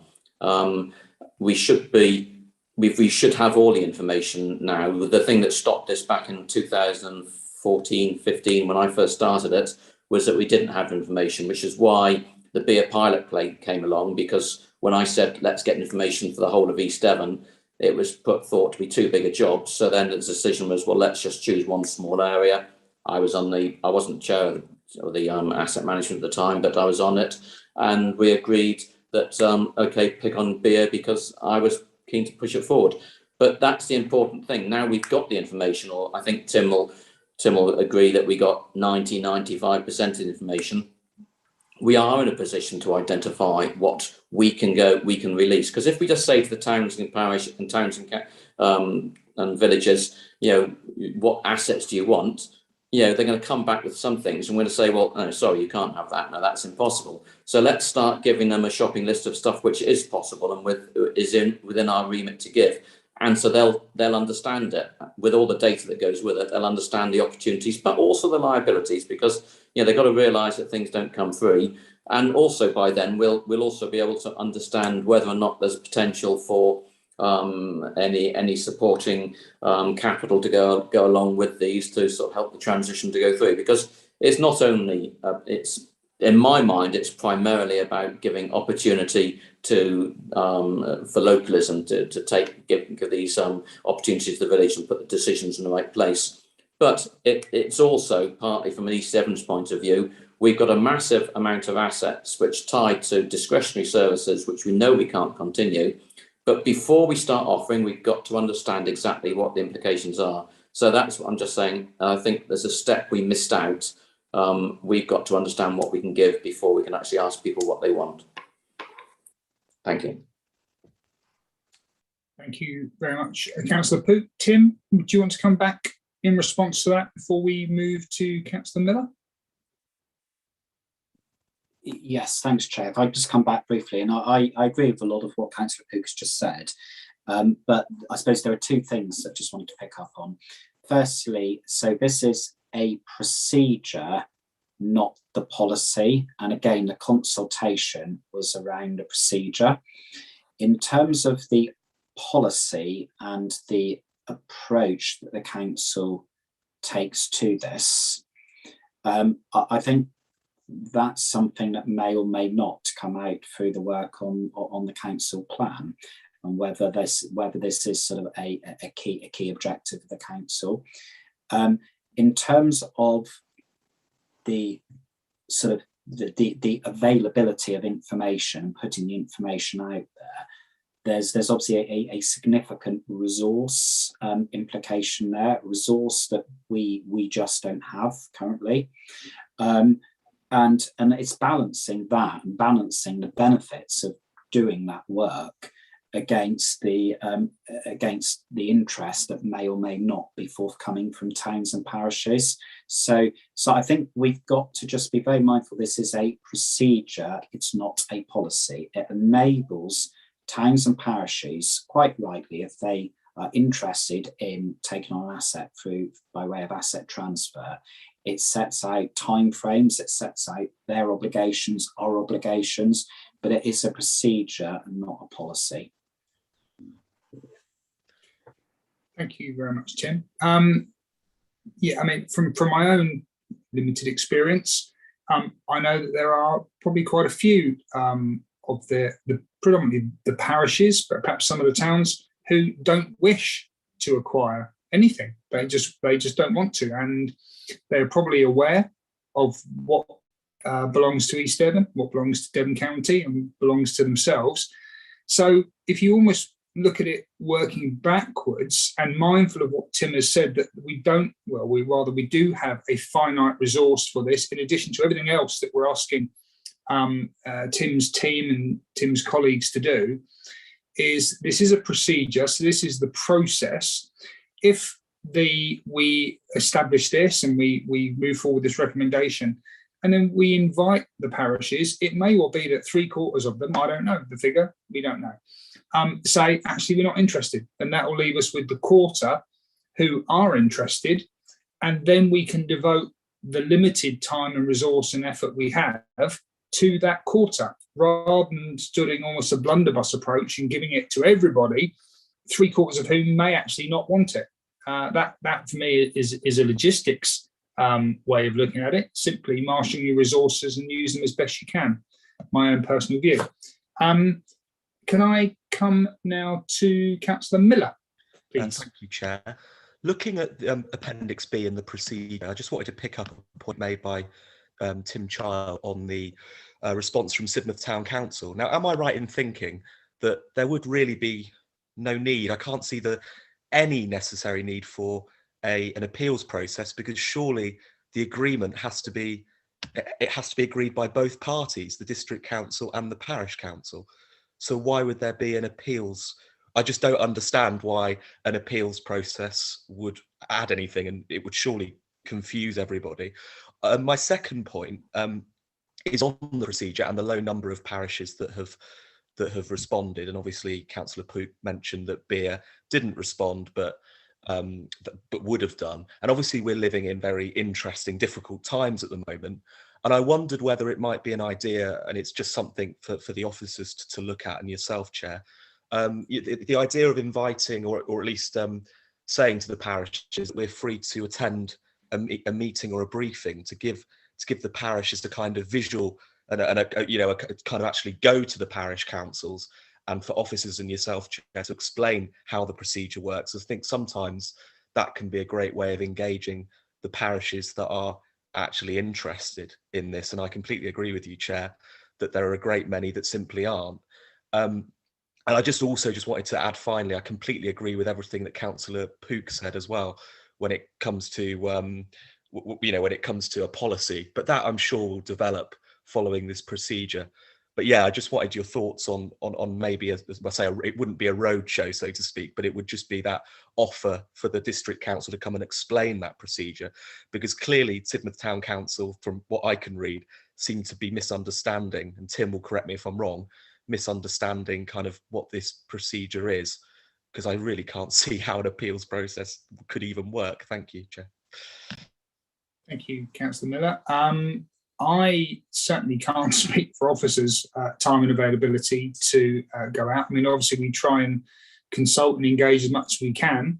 We should have all the information now. The thing that stopped this back in 2014-15 when I first started it was that we didn't have information, which is why the Beer pilot came along, because when I said let's get information for the whole of East Devon, it was thought to be too big a job. So then the decision was, well, let's just choose one small area. I wasn't chair of the asset management at the time, but I was on it, and we agreed that okay, pick on Beer, because I was keen to push it forward. But that's the important thing. Now we've got the information, or I think Tim will agree that we got 90-95% of the information. We are in a position to identify what we can release. Because if we just say to the towns and parish and towns and villages, what assets do you want? They're going to come back with some things, and we're going to say, well, no, sorry, you can't have that. No, that's impossible. So let's start giving them a shopping list of stuff which is possible and within our remit to give. And so they'll understand it with all the data that goes with it. They'll understand the opportunities, but also the liabilities, because they've got to realise that things don't come free. And also by then we'll also be able to understand whether or not there's potential for any supporting capital to go along with these to sort of help the transition to go through. Because it's not only in my mind, it's primarily about giving opportunity for localism to give these opportunities to the village and put the decisions in the right place. But it's also partly from an East Devon's point of view. We've got a massive amount of assets which tied to discretionary services, which we know we can't continue. But before we start offering, we've got to understand exactly what the implications are. So that's what I'm just saying. I think there's a step we missed out. We've got to understand what we can give before we can actually ask people what they want. Thank you. Thank you very much, Councillor Pook. Tim, do you want to come back in response to that before we move to Councillor Miller? Yes, thanks, Chair. If I just come back briefly, and I agree with a lot of what Councillor Pook's just said, but I suppose there are two things that I just wanted to pick up on. Firstly, so this is a procedure, not the policy, and again, the consultation was around the procedure. In terms of the policy and the approach that the council takes to this, I think that's something that may or may not come out through the work on the council plan, and whether this is sort of a key objective of the council. In terms of the sort of the availability of information, putting the information out there, there's obviously a significant resource implication there, resource that we just don't have currently. And it's balancing that and balancing the benefits of doing that work against the interest that may or may not be forthcoming from towns and parishes. So I think we've got to just be very mindful. This is a procedure, it's not a policy. It enables towns and parishes, quite rightly, if they are interested in taking on an asset by way of asset transfer, it sets out timeframes, it sets out their obligations, our obligations, but it is a procedure and not a policy. Thank you very much, Tim. Yeah, I mean, from my own limited experience, I know that there are probably quite a few of the predominantly the parishes, but perhaps some of the towns who don't wish to acquire anything. They just don't want to, and they're probably aware of what belongs to East Devon, what belongs to Devon County, and belongs to themselves. So if you almost look at it working backwards and mindful of what Tim has said, that we do have a finite resource for this, in addition to everything else that we're asking Tim's team and Tim's colleagues to do, is this is a procedure. So this is the process. If we establish this and we move forward this recommendation, and then we invite the parishes, it may well be that 3/4 of them, I don't know the figure, we don't know, say, actually, we're not interested. And that will leave us with the 1/4 who are interested. And then we can devote the limited time and resource and effort we have to that 1/4, rather than doing almost a blunderbuss approach and giving it to everybody, 3/4 of whom may actually not want it. That for me is a logistics way of looking at it, simply marshalling your resources and use them as best you can. My own personal view. Can I come now to Councillor Miller, please? Thank you, Chair. Looking at Appendix B in the procedure, I just wanted to pick up a point made by Tim Child on the response from Sidmouth Town Council. Now, am I right in thinking that there would really be no need? I can't see any necessary need for an appeals process, because surely the agreement has to be agreed by both parties, the district council and the parish council. So why would there be an appeals? I just don't understand why an appeals process would add anything, and it would surely confuse everybody. My second point is on the procedure and the low number of parishes that have responded. And obviously, Councillor Pook mentioned that Beer didn't respond, but would have done. And obviously, we're living in very interesting, difficult times at the moment. And I wondered whether it might be an idea, and it's just something for the officers to look at, and yourself, Chair, the idea of inviting, or at least saying to the parishes that we're free to attend a meeting or a briefing to give the parishes the kind of visual and a kind of actually go to the parish councils, and for officers and yourself, Chair, to explain how the procedure works. I think sometimes that can be a great way of engaging the parishes that are actually interested in this. And I completely agree with you, Chair, that there are a great many that simply aren't. And I just wanted to add, finally, I completely agree with everything that Councillor Pook said as well when it comes to when it comes to a policy, but that I'm sure will develop following this procedure. But yeah, I just wanted your thoughts on maybe, as I say, it wouldn't be a road show, so to speak, but it would just be that offer for the district council to come and explain that procedure, because clearly Sidmouth Town Council, from what I can read, seem to be misunderstanding, and Tim will correct me if I'm wrong, misunderstanding kind of what this procedure is, because I really can't see how an appeals process could even work. Thank you, Chair. Thank you, Councillor Miller. I certainly can't speak for officers' time and availability to go out. I mean, obviously, we try and consult and engage as much as we can.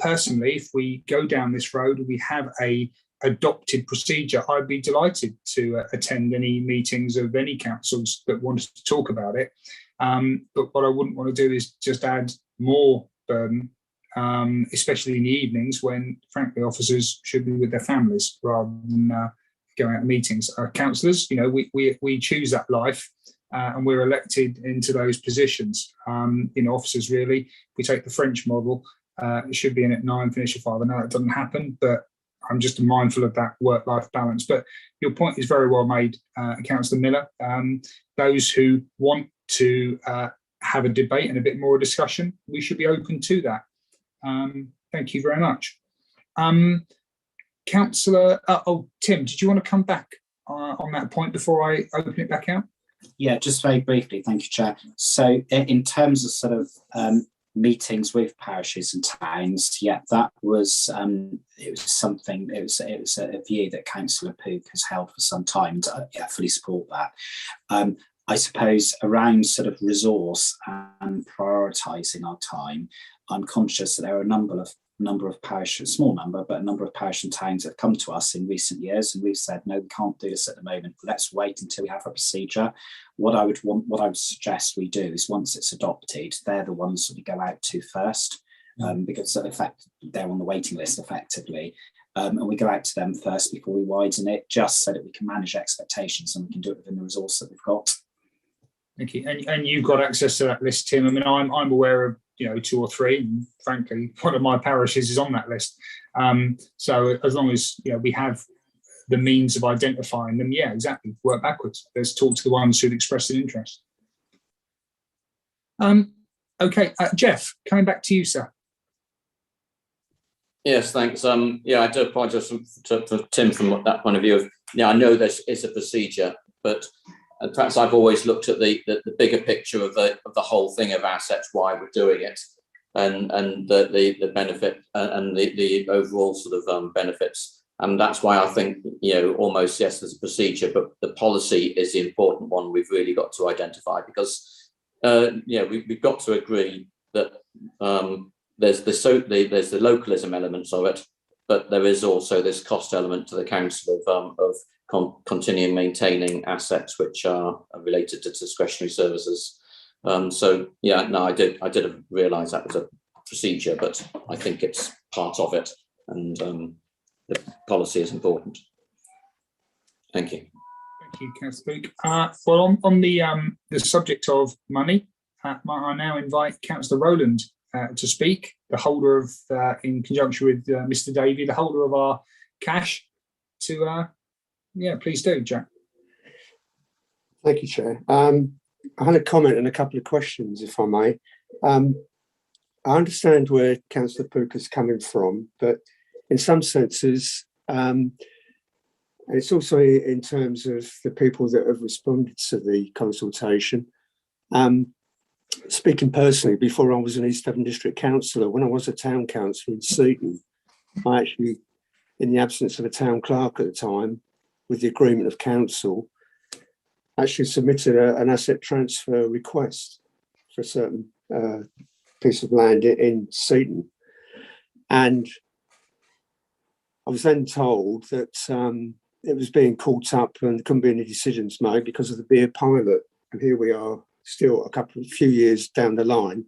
Personally, if we go down this road and we have a adopted procedure, I'd be delighted to attend any meetings of any councils that wanted to talk about it. But what I wouldn't want to do is just add more burden, especially in the evenings when, frankly, officers should be with their families rather than going out to meetings. Councillors, you know, we choose that life and we're elected into those positions. You know, officers really, if we take the French model, it should be in at 9, finish at 5. I know that doesn't happen, but I'm just mindful of that work-life balance. But your point is very well made, Councillor Miller. Those who want to have a debate and a bit more discussion, we should be open to that. Thank you very much. Councillor, Tim, did you want to come back on that point before I open it back out? Yeah, just very briefly, thank you, Chair. So in terms of sort of meetings with parishes and towns, yeah, that was it was something. It was a view that Councillor Pook has held for some time. And yeah, fully support that. I suppose around sort of resource and prioritising our time, I'm conscious that there are a number of parishes, small number, but a number of parish and towns that have come to us in recent years, and we've said no, we can't do this at the moment. Let's wait until we have a procedure. What I would suggest we do is, once it's adopted, they're the ones that we go out to first, because in fact they're on the waiting list effectively, and we go out to them first before we widen it, just so that we can manage expectations and we can do it within the resource that we've got. Thank you. And you've got access to that list, Tim. I mean, I'm aware of 2 or 3, and frankly, one of my parishes is on that list. So as long as we have the means of identifying them, yeah, exactly. Work backwards. Let's talk to the ones who've expressed an interest. Okay, Jeff, coming back to you, sir. Yes, thanks. Yeah, I do apologise to Tim from that point of view. I know this is a procedure, but perhaps I've always looked at the bigger picture of the whole thing of assets, why we're doing it, and the benefit and the overall sort of benefits. And that's why I think almost yes, there's a procedure, but the policy is the important one we've really got to identify, because we've got to agree that there's the localism elements of it, but there is also this cost element to the council of continuing maintaining assets which are related to discretionary services. So yeah, no, I did realise that was a procedure, but I think it's part of it, and the policy is important. Thank you. Thank you, Councillor Pook. Well, on the subject of money, I now invite Councillor Rowland to speak, the holder of, in conjunction with Mr. Davey, the holder of our cash, to yeah, please do, Jack. Thank you, Chair. I had a comment and a couple of questions, if I may. I understand where Councillor Pook is coming from, but in some senses, and it's also in terms of the people that have responded to the consultation. Speaking personally, before I was an East Devon District Councillor, when I was a town councillor in Seaton, I actually, in the absence of a town clerk at the time, with the agreement of council, actually submitted an asset transfer request for a certain piece of land in Seaton. And I was then told that it was being caught up and there couldn't be any decisions made because of the beer pilot. And here we are, still a few years down the line,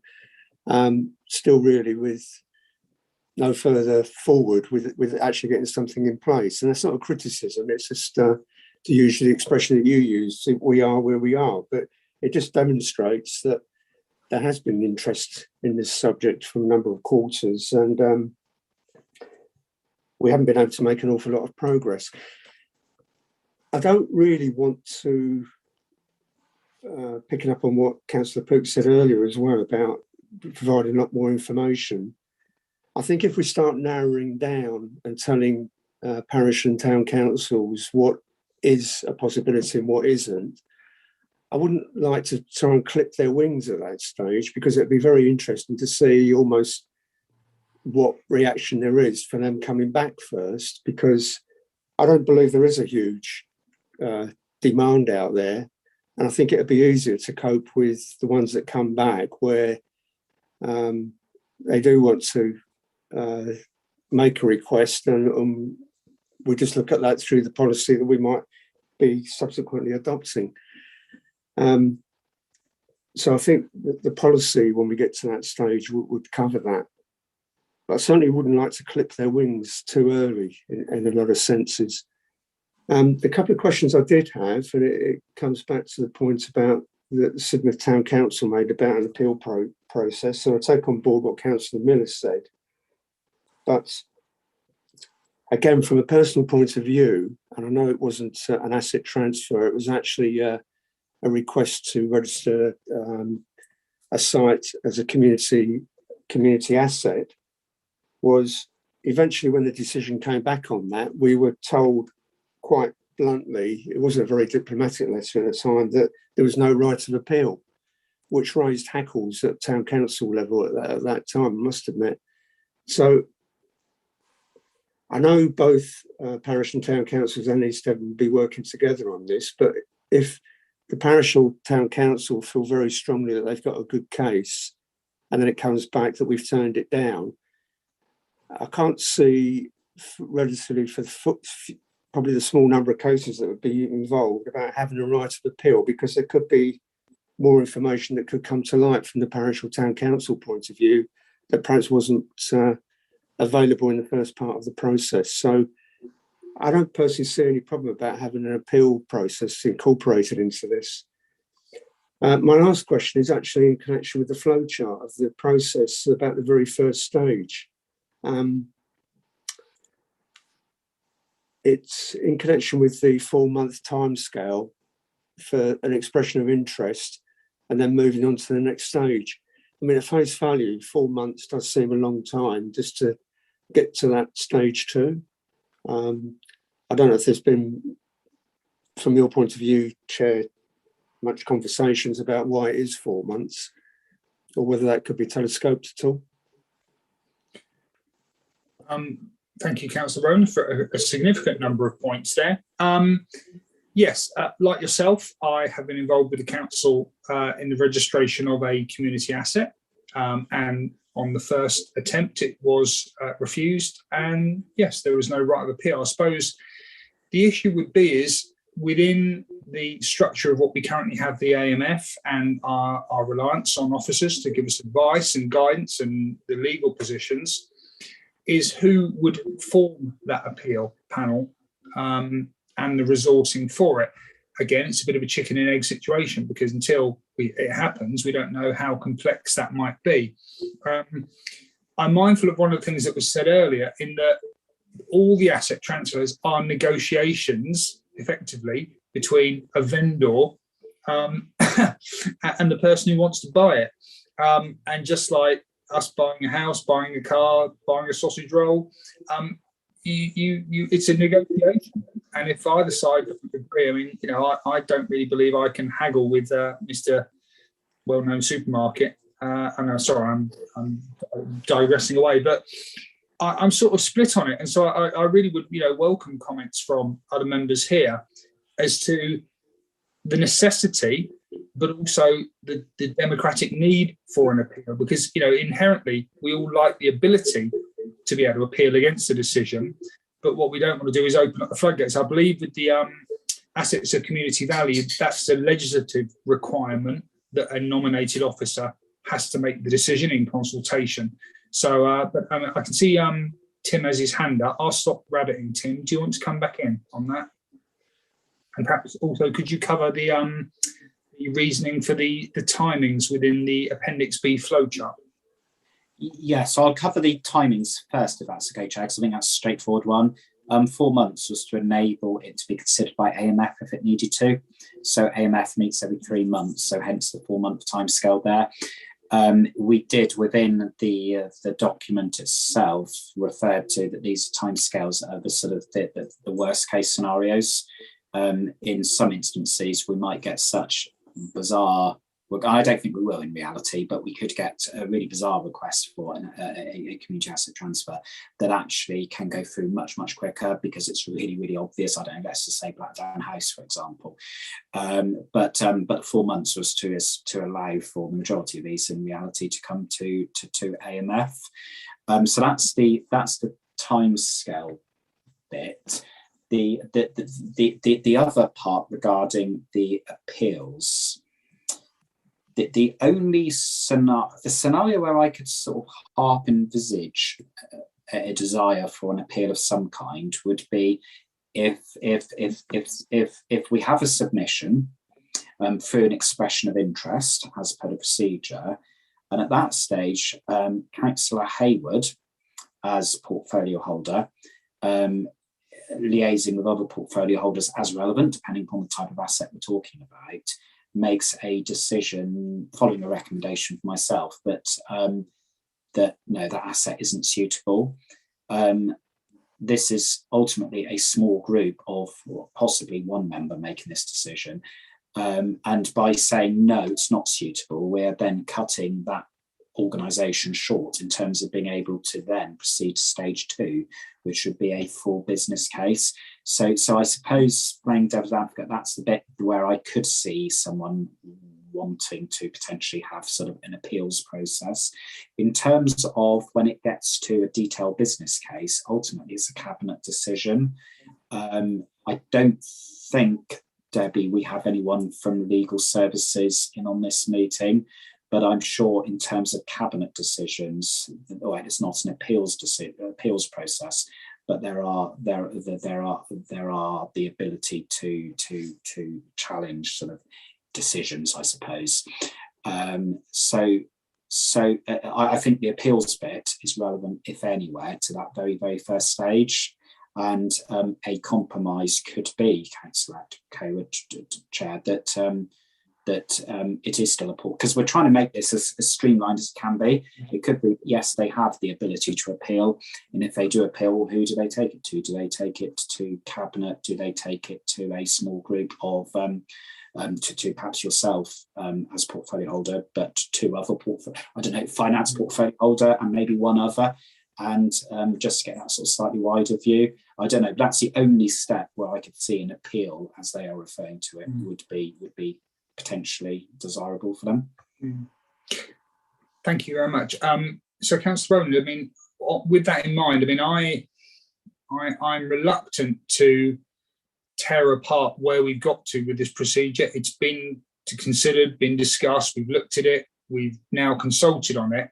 still really with no further forward with actually getting something in place. And that's not a criticism, it's just to use the expression that you use, we are where we are. But it just demonstrates that there has been interest in this subject from a number of quarters, and we haven't been able to make an awful lot of progress. I don't really want to picking up on what Councillor Pook said earlier as well about providing a lot more information. I think if we start narrowing down and telling parish and town councils what is a possibility and what isn't, I wouldn't like to try and clip their wings at that stage, because it'd be very interesting to see almost what reaction there is for them coming back first, because I don't believe there is a huge demand out there. And I think it'd be easier to cope with the ones that come back where they do want to make a request, and we just look at that through the policy that we might be subsequently adopting. So I think the policy, when we get to that stage, would cover that. But I certainly wouldn't like to clip their wings too early in a lot of senses. The couple of questions I did have, and it comes back to the point about that the Sidmouth Town Council made about an appeal process. So I take on board what Councillor Miller said. But again, from a personal point of view, and I know it wasn't an asset transfer, it was actually a request to register a site as a community asset, was eventually, when the decision came back on that, we were told quite bluntly, it wasn't a very diplomatic letter at the time, that there was no right of appeal, which raised hackles at town council level at that time, I must admit. So I know both parish and town councils and East Devon will be working together on this, but if the parish or town council feel very strongly that they've got a good case, and then it comes back that we've turned it down, I can't see relatively for probably the small number of cases that would be involved about having a right of appeal, because there could be more information that could come to light from the parish or town council point of view that perhaps wasn't available in the first part of the process. So I don't personally see any problem about having an appeal process incorporated into this. My last question is actually in connection with the flowchart of the process about the very first stage. It's in connection with the 4-month timescale for an expression of interest and then moving on to the next stage. I mean, at face value, 4 months does seem a long time just to get to that stage 2. I don't know if there's been, from your point of view, Chair, much conversations about why it is 4 months, or whether that could be telescoped at all. Thank you, Councillor Rowan, for a significant number of points there. Yes, like yourself, I have been involved with the council in the registration of a community asset, and on the first attempt it was refused, and yes, there was no right of appeal. I suppose the issue would be is within the structure of what we currently have, the AMF, and our reliance on officers to give us advice and guidance and the legal positions, is who would form that appeal panel and the resourcing for it. Again, it's a bit of a chicken and egg situation, because until it happens, we don't know how complex that might be. I'm mindful of one of the things that was said earlier, in that all the asset transfers are negotiations, effectively, between a vendor and the person who wants to buy it. And just like us buying a house, buying a car, buying a sausage roll, it's a negotiation. And if either side doesn't agree, I mean, you know, I don't really believe I can haggle with Mr. Well-known supermarket. And I'm sorry, I'm digressing away, but I'm sort of split on it. And so I really would, you know, welcome comments from other members here as to the necessity, but also the democratic need for an appeal, because, you know, inherently we all like the ability to be able to appeal against a decision, but what we don't want to do is open up the floodgates. I believe with the assets of community value, that's a legislative requirement that a nominated officer has to make the decision in consultation. So, but I can see Tim has his hand up. I'll stop rabbiting, Tim. Do you want to come back in on that? And perhaps also, could you cover the reasoning for the timings within the Appendix B flowchart? Yes, so I'll cover the timings first, if that's okay, Chair, because I think that's a straightforward one. 4 months was to enable it to be considered by AMF if it needed to. So AMF meets every 3 months, so hence the 4-month timescale there. We did within the document itself referred to that these timescales are the sort of the worst case scenarios. In some instances, we might get such bizarre. I don't think we will in reality, but we could get a really bizarre request for a community asset transfer that actually can go through much, much quicker because it's really, really obvious. I don't know, let's just say Blackdown House, for example. But 4 months was to allow for the majority of these in reality to come to AMF. So that's the time scale bit. The other part regarding the appeals. The only scenario where I could sort of half envisage a desire for an appeal of some kind would be if we have a submission through an expression of interest as per the procedure, and at that stage, Councillor Hayward, as portfolio holder, liaising with other portfolio holders as relevant, depending upon the type of asset we're talking about, makes a decision following a recommendation from myself that that asset isn't suitable. This is ultimately a small group of possibly one member making this decision, and by saying no, it's not suitable, we're then cutting that organisation short in terms of being able to then proceed to stage 2, which would be a full business case. So I suppose, playing devil's advocate, that's the bit where I could see someone wanting to potentially have sort of an appeals process. In terms of when it gets to a detailed business case, ultimately it's a cabinet decision. I don't think, Debbie, we have anyone from legal services in on this meeting, but I'm sure in terms of cabinet decisions, it's not an appeals process, but there are the ability to challenge sort of decisions, I suppose. So I think the appeals bit is relevant, if anywhere, to that very, very first stage. And a compromise could be, Councillor Hayward, Chair, that it is still a port, because we're trying to make this as streamlined as it can be. It could be, yes, they have the ability to appeal, and if they do appeal, who do they take it to? Do they take it to cabinet? Do they take it to a small group of to perhaps yourself as portfolio holder, but 2 other finance portfolio holder and maybe 1 other, and just to get that sort of slightly wider view? I don't know. That's the only step where I could see an appeal, as they are referring to it, would be potentially desirable for them. Thank you very much. So, Councillor Rowland, I mean, with that in mind, I mean, I'm reluctant to tear apart where we've got to with this procedure. It's been considered, been discussed, we've looked at it, we've now consulted on it.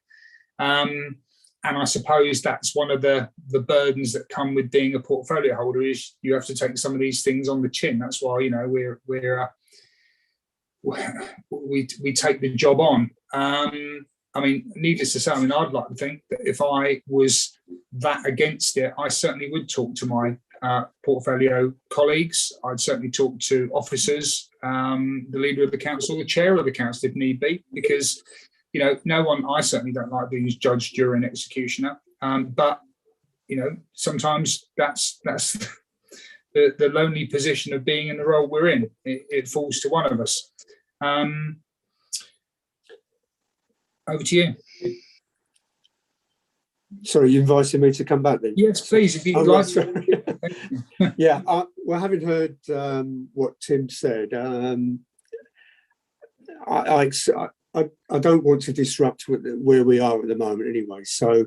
And I suppose that's one of the burdens that come with being a portfolio holder, is you have to take some of these things on the chin. That's why, you know, we take the job on. I mean, needless to say, I mean, I'd like to think that if I was that against it, I certainly would talk to my portfolio colleagues. I'd certainly talk to officers, the leader of the council, the chair of the council if need be, because, you know, I certainly don't like being judge, jury and executioner. But, you know, sometimes that's the lonely position of being in the role we're in. It falls to one of us. Over to you. Sorry, you invited me to come back then? Yes, please, if you'd like to. Yeah, well, having heard what Tim said, I don't want to disrupt where we are at the moment anyway. So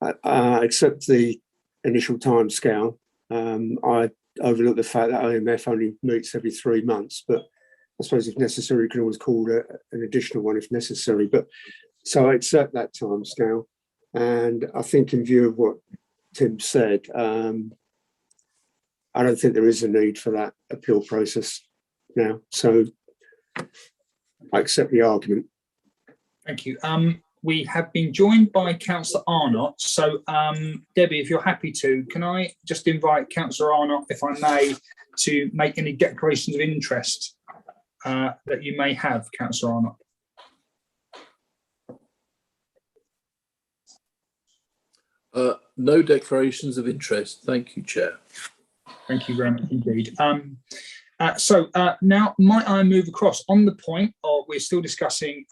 I accept the initial time scale. I overlook the fact that AMF only meets every 3 months, but I suppose if necessary, you can always call an additional one if necessary. But so I accept that time scale. And I think in view of what Tim said, I don't think there is a need for that appeal process now. So I accept the argument. Thank you. we have been joined by Councillor Arnott. So, Debbie, if you're happy to, can I just invite Councillor Arnott, if I may, to make any declarations of interest that you may have, Councillor Arnott? No declarations of interest. Thank you, Chair. Thank you very much indeed. Now, might I move across on the point, or we're still discussing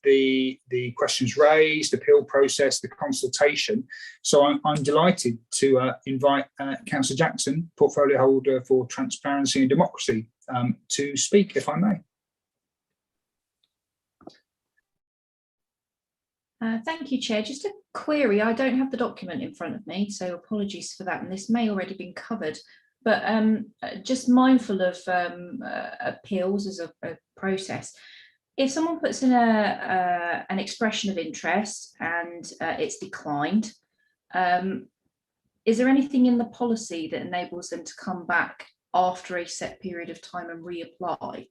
the questions raised, appeal process, the consultation. So I'm delighted to invite Councillor Jackson, portfolio holder for Transparency and Democracy, to speak, if I may. Thank you, Chair. Just a query. I don't have the document in front of me, so apologies for that. And this may already been covered. But just mindful of appeals as a process. If someone puts in an expression of interest and it's declined, is there anything in the policy that enables them to come back after a set period of time and reapply?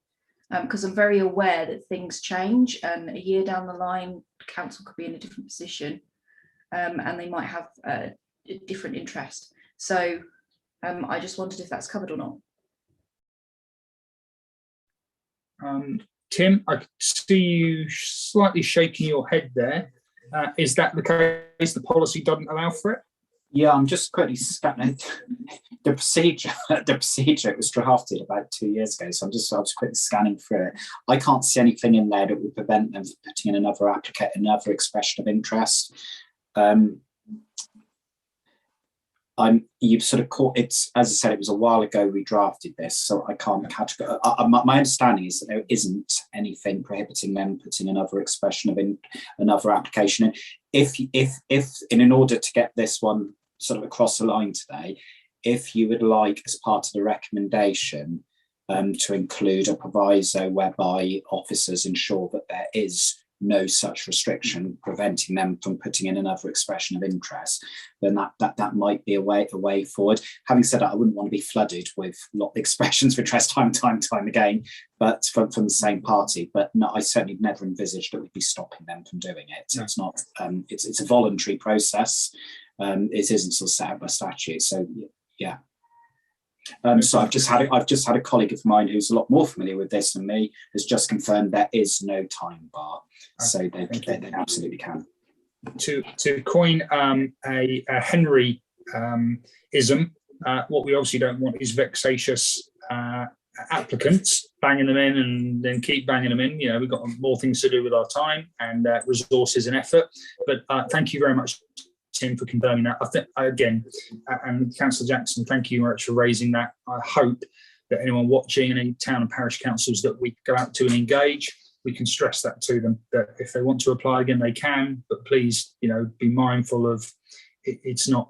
Because I'm very aware that things change, and a year down the line, council could be in a different position, and they might have a different interest. So I just wondered if that's covered or not. Tim, I could see you slightly shaking your head there. Is that the case? The policy doesn't allow for it? Yeah, I'm just quickly scanning the procedure. The procedure, it was drafted about 2 years ago, so I was quickly scanning through it. I can't see anything in there that would prevent them from putting in another expression of interest. You've sort of caught it's, as I said, it was a while ago we drafted this, so I can't categorize. My understanding is that there isn't anything prohibiting them putting another expression of another application in. If in order to get this one sort of across the line today, if you would like, as part of the recommendation, to include a proviso whereby officers ensure that there is no such restriction preventing them from putting in another expression of interest, then that might be a way forward. Having said that, I wouldn't want to be flooded with lot of expressions of interest time again, but from the same party. But no, I certainly never envisaged that we'd be stopping them from doing it. No. It's not. It's a voluntary process. It isn't sort of set out by statute. So yeah. So I've just had a colleague of mine who's a lot more familiar with this than me, has just confirmed there is no time bar, so they absolutely can. To coin a Henry ism, what we obviously don't want is vexatious applicants banging them in and then keep banging them in. You know, we've got more things to do with our time and resources and effort. But thank you very much, Tim, for confirming that. I think, again, and Councillor Jackson, thank you very much for raising that. I hope that anyone watching, any town and parish councils that we go out to and engage, we can stress that to them, that if they want to apply again, they can, but please, you know, be mindful of it's not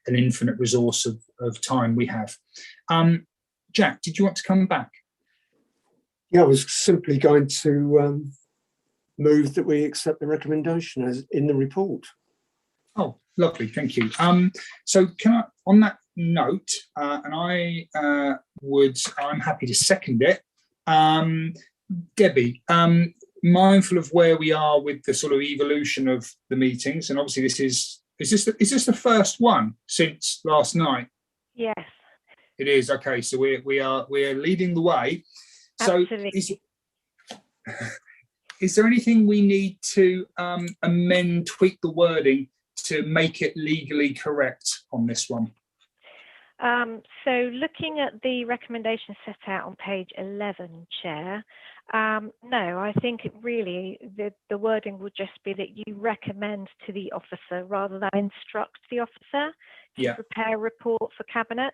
an infinite resource of time we have. Jack, did you want to come back? Yeah, I was simply going to move that we accept the recommendation as in the report. Oh, lovely, thank you. So can I, on that note, and I'm happy to second it. Debbie, mindful of where we are with the sort of evolution of the meetings, and obviously is this the first one since last night? Yes. It is, okay, so we're leading the way. So is there anything we need to amend, tweak the wording to make it legally correct on this one? So looking at the recommendation set out on page 11, Chair, no, I think it really, the wording would just be that you recommend to the officer rather than instruct the officer to prepare a report for Cabinet,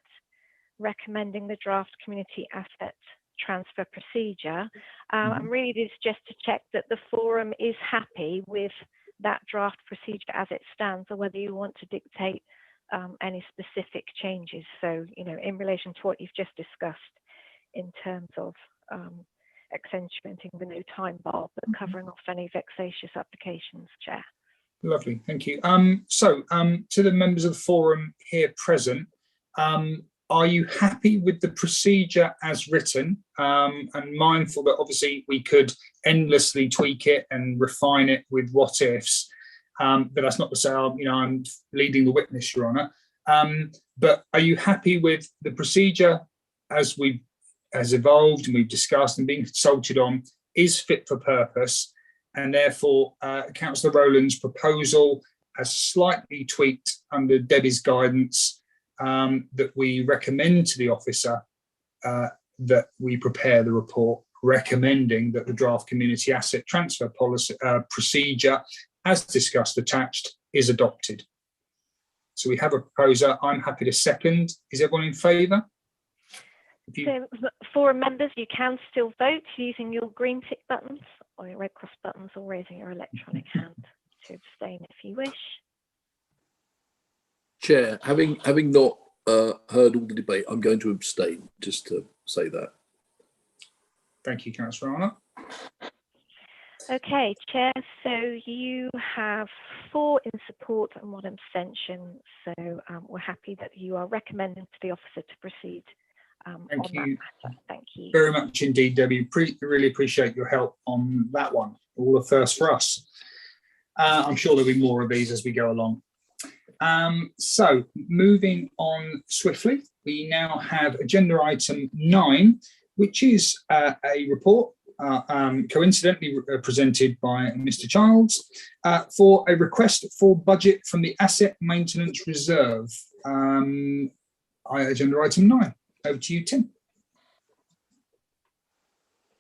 recommending the draft community asset transfer procedure. And really this is just to check that the forum is happy with that draft procedure as it stands, or whether you want to dictate any specific changes. So, you know, in relation to what you've just discussed in terms of accentuating the no time bar, but covering off any vexatious applications, Chair. Lovely, thank you. So to the members of the forum here present, Are you happy with the procedure as written, and mindful that obviously we could endlessly tweak it and refine it with what ifs? But that's not to say I'm leading the witness, Your Honour. But are you happy with the procedure as evolved and we've discussed and been consulted on is fit for purpose, and therefore Councillor Rowland's proposal has slightly tweaked under Debbie's guidance, that we recommend to the officer that we prepare the report recommending that the draft community asset transfer policy procedure, as discussed attached, is adopted. So we have a proposer. I'm happy to second. Is everyone in favour? So for members, you can still vote using your green tick buttons or your red cross buttons, or raising your electronic hand to abstain if you wish. Chair, having not heard all the debate, I'm going to abstain, just to say that. Thank you, Councillor Arnott. Okay, Chair, so you have 4 in support and 1 abstention. So we're happy that you are recommending to the officer to proceed Thank on you. that matter. Thank you. Very much indeed, Debbie. Really appreciate your help on that one. All a first for us. I'm sure there'll be more of these as we go along. So moving on swiftly, we now have agenda item 9, which is a report coincidentally presented by Mr. Childs for a request for budget from the Asset Maintenance Reserve. Agenda item 9. Over to you, Tim.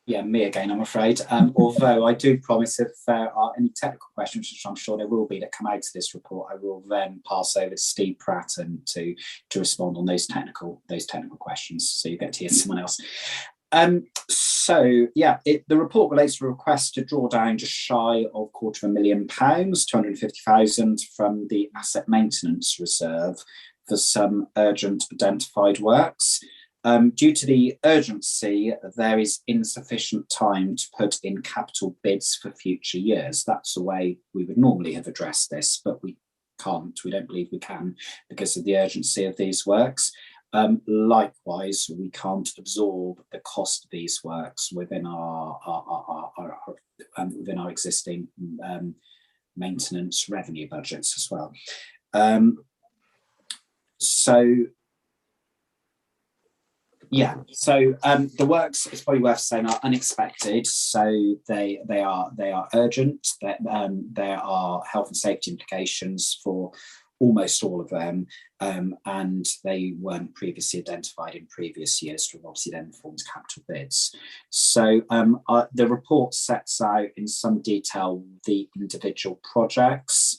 Yeah, me again, I'm afraid. Although I do promise if there are any technical questions, which I'm sure there will be, that come out of this report, I will then pass over to Steve Pratt and to respond on those technical questions. So you get to hear someone else. So yeah, the report relates to a request to draw down just shy of £250,000, 250,000 from the Asset Maintenance Reserve for some urgent identified works. Due to the urgency, there is insufficient time to put in capital bids for future years. That's the way we would normally have addressed this, but we can't. We don't believe we can because of the urgency of these works. Likewise, we can't absorb the cost of these works within our existing maintenance revenue budgets as well. The works, it's probably worth saying, are unexpected. So they are urgent. There are health and safety implications for almost all of them, and they weren't previously identified in previous years to have obviously then formed capital bids. So the report sets out in some detail the individual projects.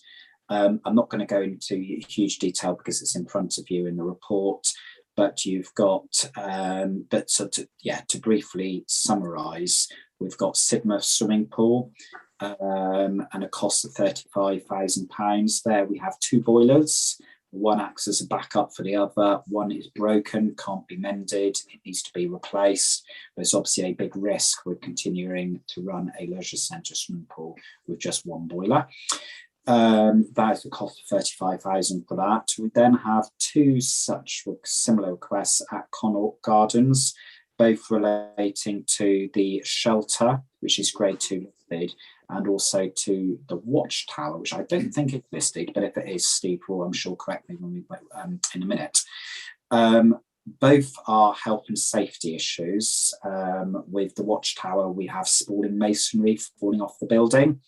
I'm not going to go into huge detail because it's in front of you in the report, but you've got, to briefly summarise, we've got Sidmouth Swimming Pool, and a cost of £35,000. There we have 2 boilers. One acts as a backup for the other. One is broken, can't be mended, it needs to be replaced. There's obviously a big risk with continuing to run a leisure centre swimming pool with just 1 boiler. That is the cost of £35,000 for that. We then have 2 such similar requests at Connaught Gardens, both relating to the shelter, which is grade 2 listed, and also to the watchtower, which I don't think is listed, but if it is, Steve will, I'm sure, correct me when we in a minute. Both are health and safety issues. With the watchtower, we have spalling masonry falling off the building.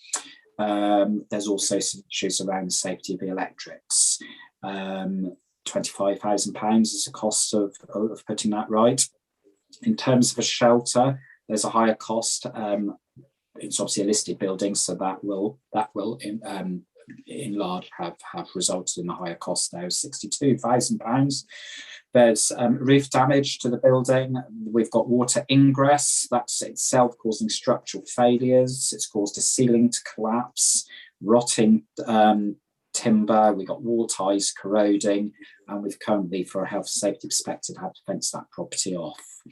There's also some issues around the safety of the electrics. £25,000 is the cost of putting that right. In terms of a shelter, there's a higher cost. It's obviously a listed building, so that will in large have resulted in a higher cost there of £62,000. There's roof damage to the building. We've got water ingress. That's itself causing structural failures. It's caused a ceiling to collapse, rotting timber. We've got wall ties corroding, and we've currently, for a health and safety perspective, had to fence that property off.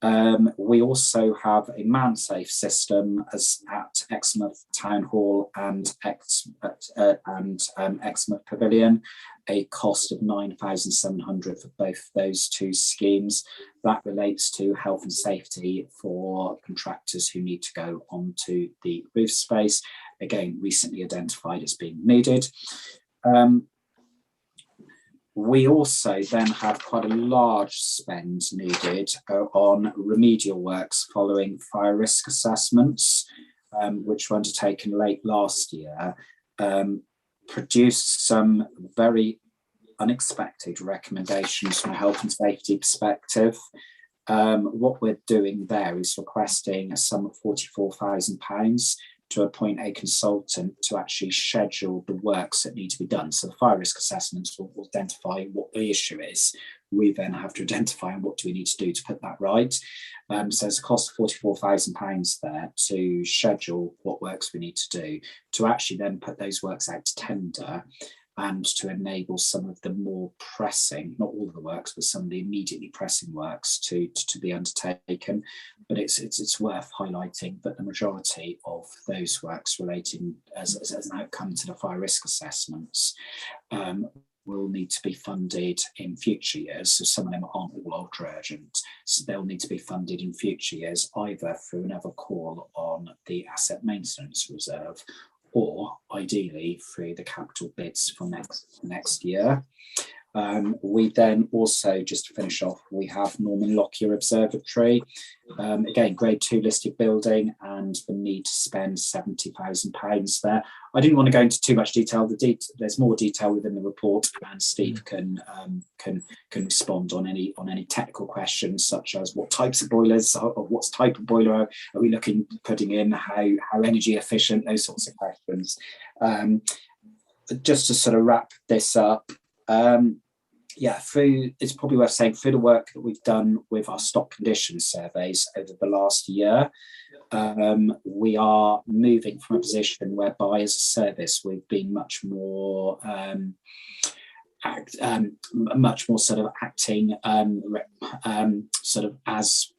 We also have a man-safe system as at Exmouth Town Hall and Exmouth Pavilion, a cost of 9,700 for both those two schemes. That relates to health and safety for contractors who need to go onto the roof space, again recently identified as being needed. We also then have quite a large spend needed on remedial works following fire risk assessments, which were undertaken late last year, produced some very unexpected recommendations from a health and safety perspective. What we're doing there is requesting a sum of £44,000 to appoint a consultant to actually schedule the works that need to be done. So the fire risk assessments will identify what the issue is. We then have to identify what do we need to do to put that right. So there's a cost of £44,000 there to schedule what works we need to do, to actually then put those works out to tender and to enable some of the more pressing, not all of the works, but some of the immediately pressing works to be undertaken. But it's worth highlighting that the majority of those works relating as an outcome to the fire risk assessments will need to be funded in future years. So some of them aren't all ultra urgent. So they'll need to be funded in future years, either through another call on the asset maintenance reserve, or ideally through the capital bids for next year. We then also, just to finish off, we have Norman Lockyer Observatory, again grade 2 listed building, and the need to spend £70,000 there. I didn't want to go into too much detail. There's more detail within the report, and Steve can respond on any technical questions, such as what types of boilers or what type of boiler are we putting in, how energy efficient, those sorts of questions. Just to sort of wrap this up, it's probably worth saying, through the work that we've done with our stock condition surveys over the last year, we are moving from a position whereby as a service we've been much more sort of acting sort of as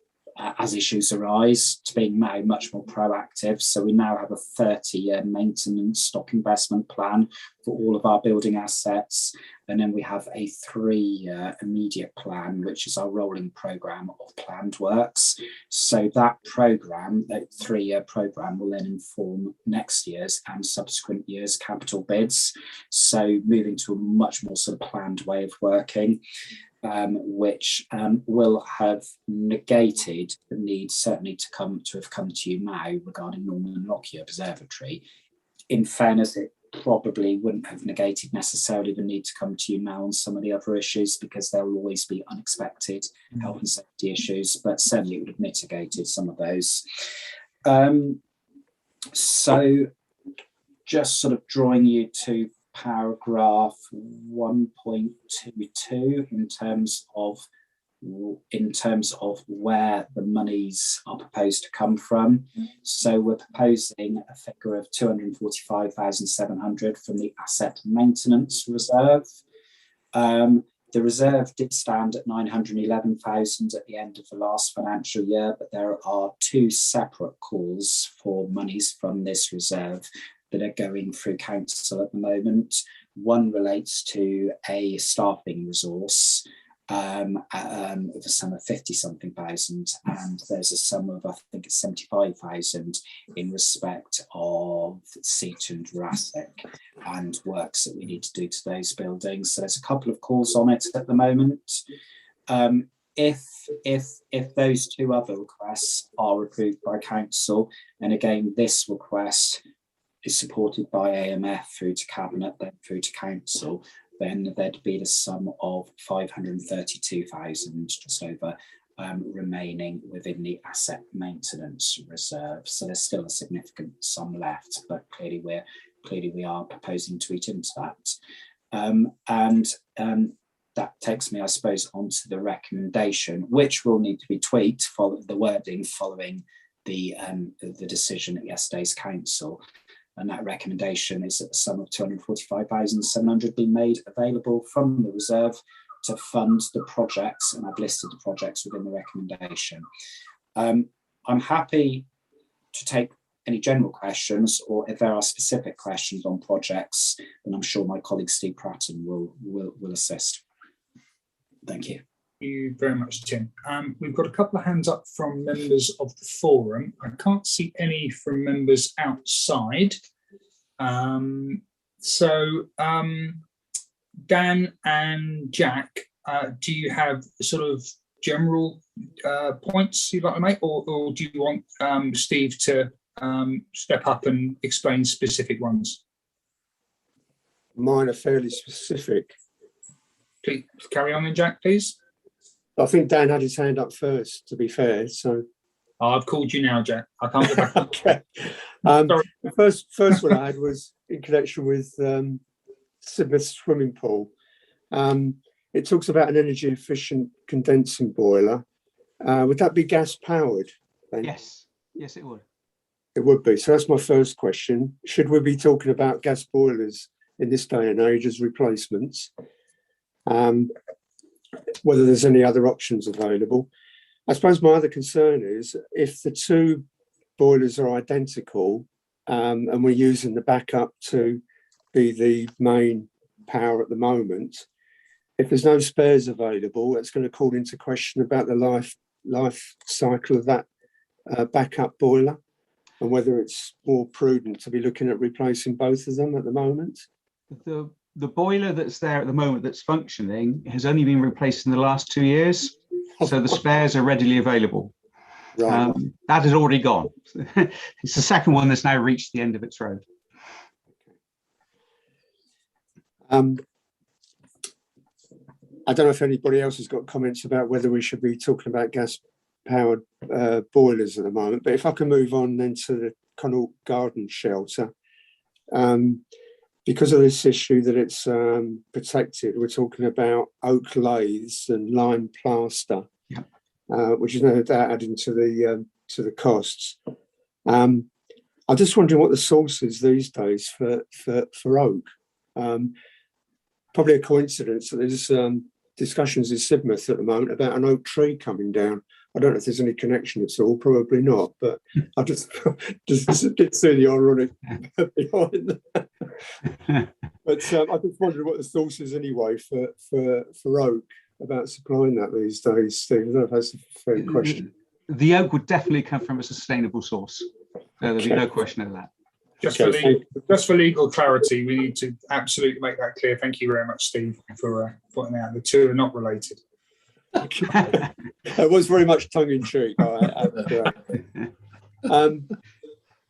issues arise, to being now much more proactive. So we now have a 30-year maintenance stock investment plan for all of our building assets. And then we have a 3-year immediate plan, which is our rolling programme of planned works. So that programme, that 3-year programme, will then inform next year's and subsequent years' capital bids. So moving to a much more sort of planned way of working. Which will have negated the need certainly to have come to you now regarding Norman Lockyer Observatory. In fairness, it probably wouldn't have negated necessarily the need to come to you now on some of the other issues, because there will always be unexpected health and safety issues, but certainly it would have mitigated some of those. So just sort of drawing you to paragraph 1.22 in terms of where the monies are proposed to come from. So we're proposing a figure of 245,700 from the asset maintenance reserve. The reserve did stand at 911,000 at the end of the last financial year, but there are 2 separate calls for monies from this reserve that are going through council at the moment. One relates to a staffing resource of a sum of 50-something thousand, and there's a sum of, I think it's 75,000 in respect of Seat and Jurassic and works that we need to do to those buildings. So there's a couple of calls on it at the moment. If those 2 other requests are approved by council, and again this request is supported by AMF through to Cabinet, then through to Council, then there'd be the sum of 532,000, just over, remaining within the asset maintenance reserve. So there's still a significant sum left, but clearly we are proposing to eat into that. That takes me, I suppose, onto the recommendation, which will need to be tweaked following the wording following the decision at yesterday's council. And that recommendation is that the sum of 245,700 be made available from the reserve to fund the projects, and I've listed the projects within the recommendation. I'm happy to take any general questions, or if there are specific questions on projects, then I'm sure my colleague Steve Pratton will assist. Thank you. Thank you very much, Tim. We've got a couple of hands up from members of the forum. I can't see any from members outside. Dan and Jack, do you have sort of general points you'd like to make, or do you want Steve to step up and explain specific ones? Mine are fairly specific. Please carry on then, Jack, please. I think Dan had his hand up first, to be fair. So I've called you now, Jack. I can't go back. okay. The first one I had was in connection with Sidmouth swimming pool. It talks about an energy efficient condensing boiler. Would that be gas powered? Yes, it would. It would be. So that's my first question. Should we be talking about gas boilers in this day and age as replacements? Whether there's any other options available. I suppose my other concern is if the two boilers are identical and we're using the backup to be the main power at the moment, if there's no spares available, it's going to call into question about the life cycle of that backup boiler, and whether it's more prudent to be looking at replacing both of them at the moment. The boiler that's there at the moment that's functioning has only been replaced in the last 2 years, so the spares are readily available. Right. That is already gone. It's the second one that's now reached the end of its road. I don't know if anybody else has got comments about whether we should be talking about gas-powered boilers at the moment, but if I can move on then to the Connaught Garden Shelter. Because of this issue that it's protected, we're talking about oak lathes and lime plaster, which is no doubt adding to the costs. I'm just wondering what the source is these days for oak. Probably a coincidence that there's discussions in Sidmouth at the moment about an oak tree coming down. I don't know if there's any connection at all, probably not, but I just did see the ironic behind that. But I just wondered what the source is anyway for oak about supplying that these days, Steve. I don't know if that's a fair question. The oak would definitely come from a sustainable source. There'll be no question of that. Just for legal clarity, we need to absolutely make that clear. Thank you very much, Steve, for pointing out the two are not related. It was very much tongue-in-cheek.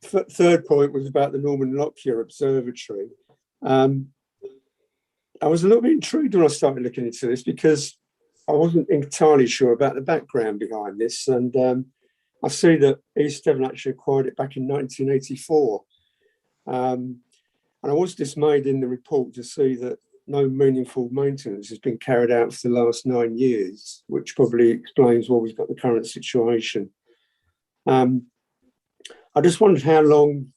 Third point was about the Norman Lockyer Observatory. I was a little bit intrigued when I started looking into this because I wasn't entirely sure about the background behind this, and I see that East Devon actually acquired it back in 1984. And I was dismayed in the report to see that no meaningful maintenance has been carried out for the last 9 years, which probably explains why we've got the current situation. I just wondered how long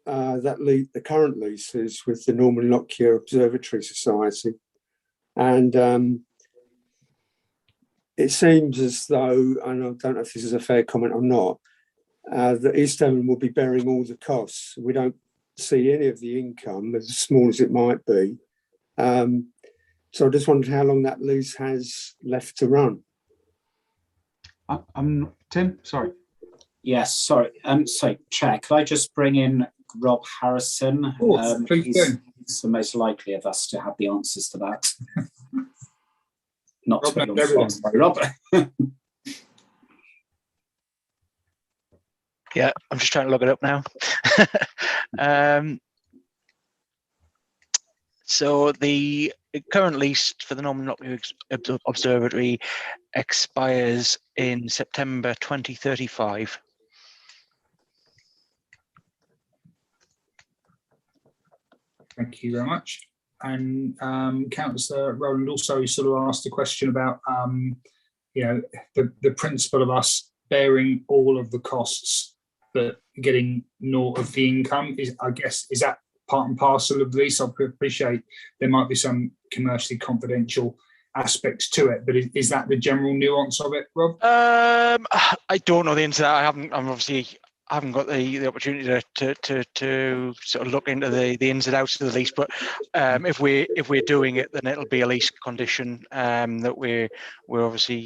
the current lease is with the Norman Lockyer Observatory Society. And it seems as though, and I don't know if this is a fair comment or not, that East Devon will be bearing all the costs. We don't see any of the income, as small as it might be. So I just wondered how long that lease has left to run. Tim, sorry. Yes, sorry. So, Chair, could I just bring in Rob Harrison? He's the most likely of us to have the answers to that. Not to put you on the spot, Rob. Yeah, I'm just trying to log it up now. So the current lease for the Norman Lockyer Observatory expires in September 2035. Thank you very much. And Councillor Rowland also sort of asked a question about, the principle of us bearing all of the costs, but getting naught of the income. Is that part and parcel of the lease? I appreciate there might be some commercially confidential aspects to it, but is that the general nuance of it, Rob? I don't know the answer to that. I haven't got the opportunity to sort of look into the ins and outs of the lease. But if we're doing it, then it'll be a lease condition that we're obviously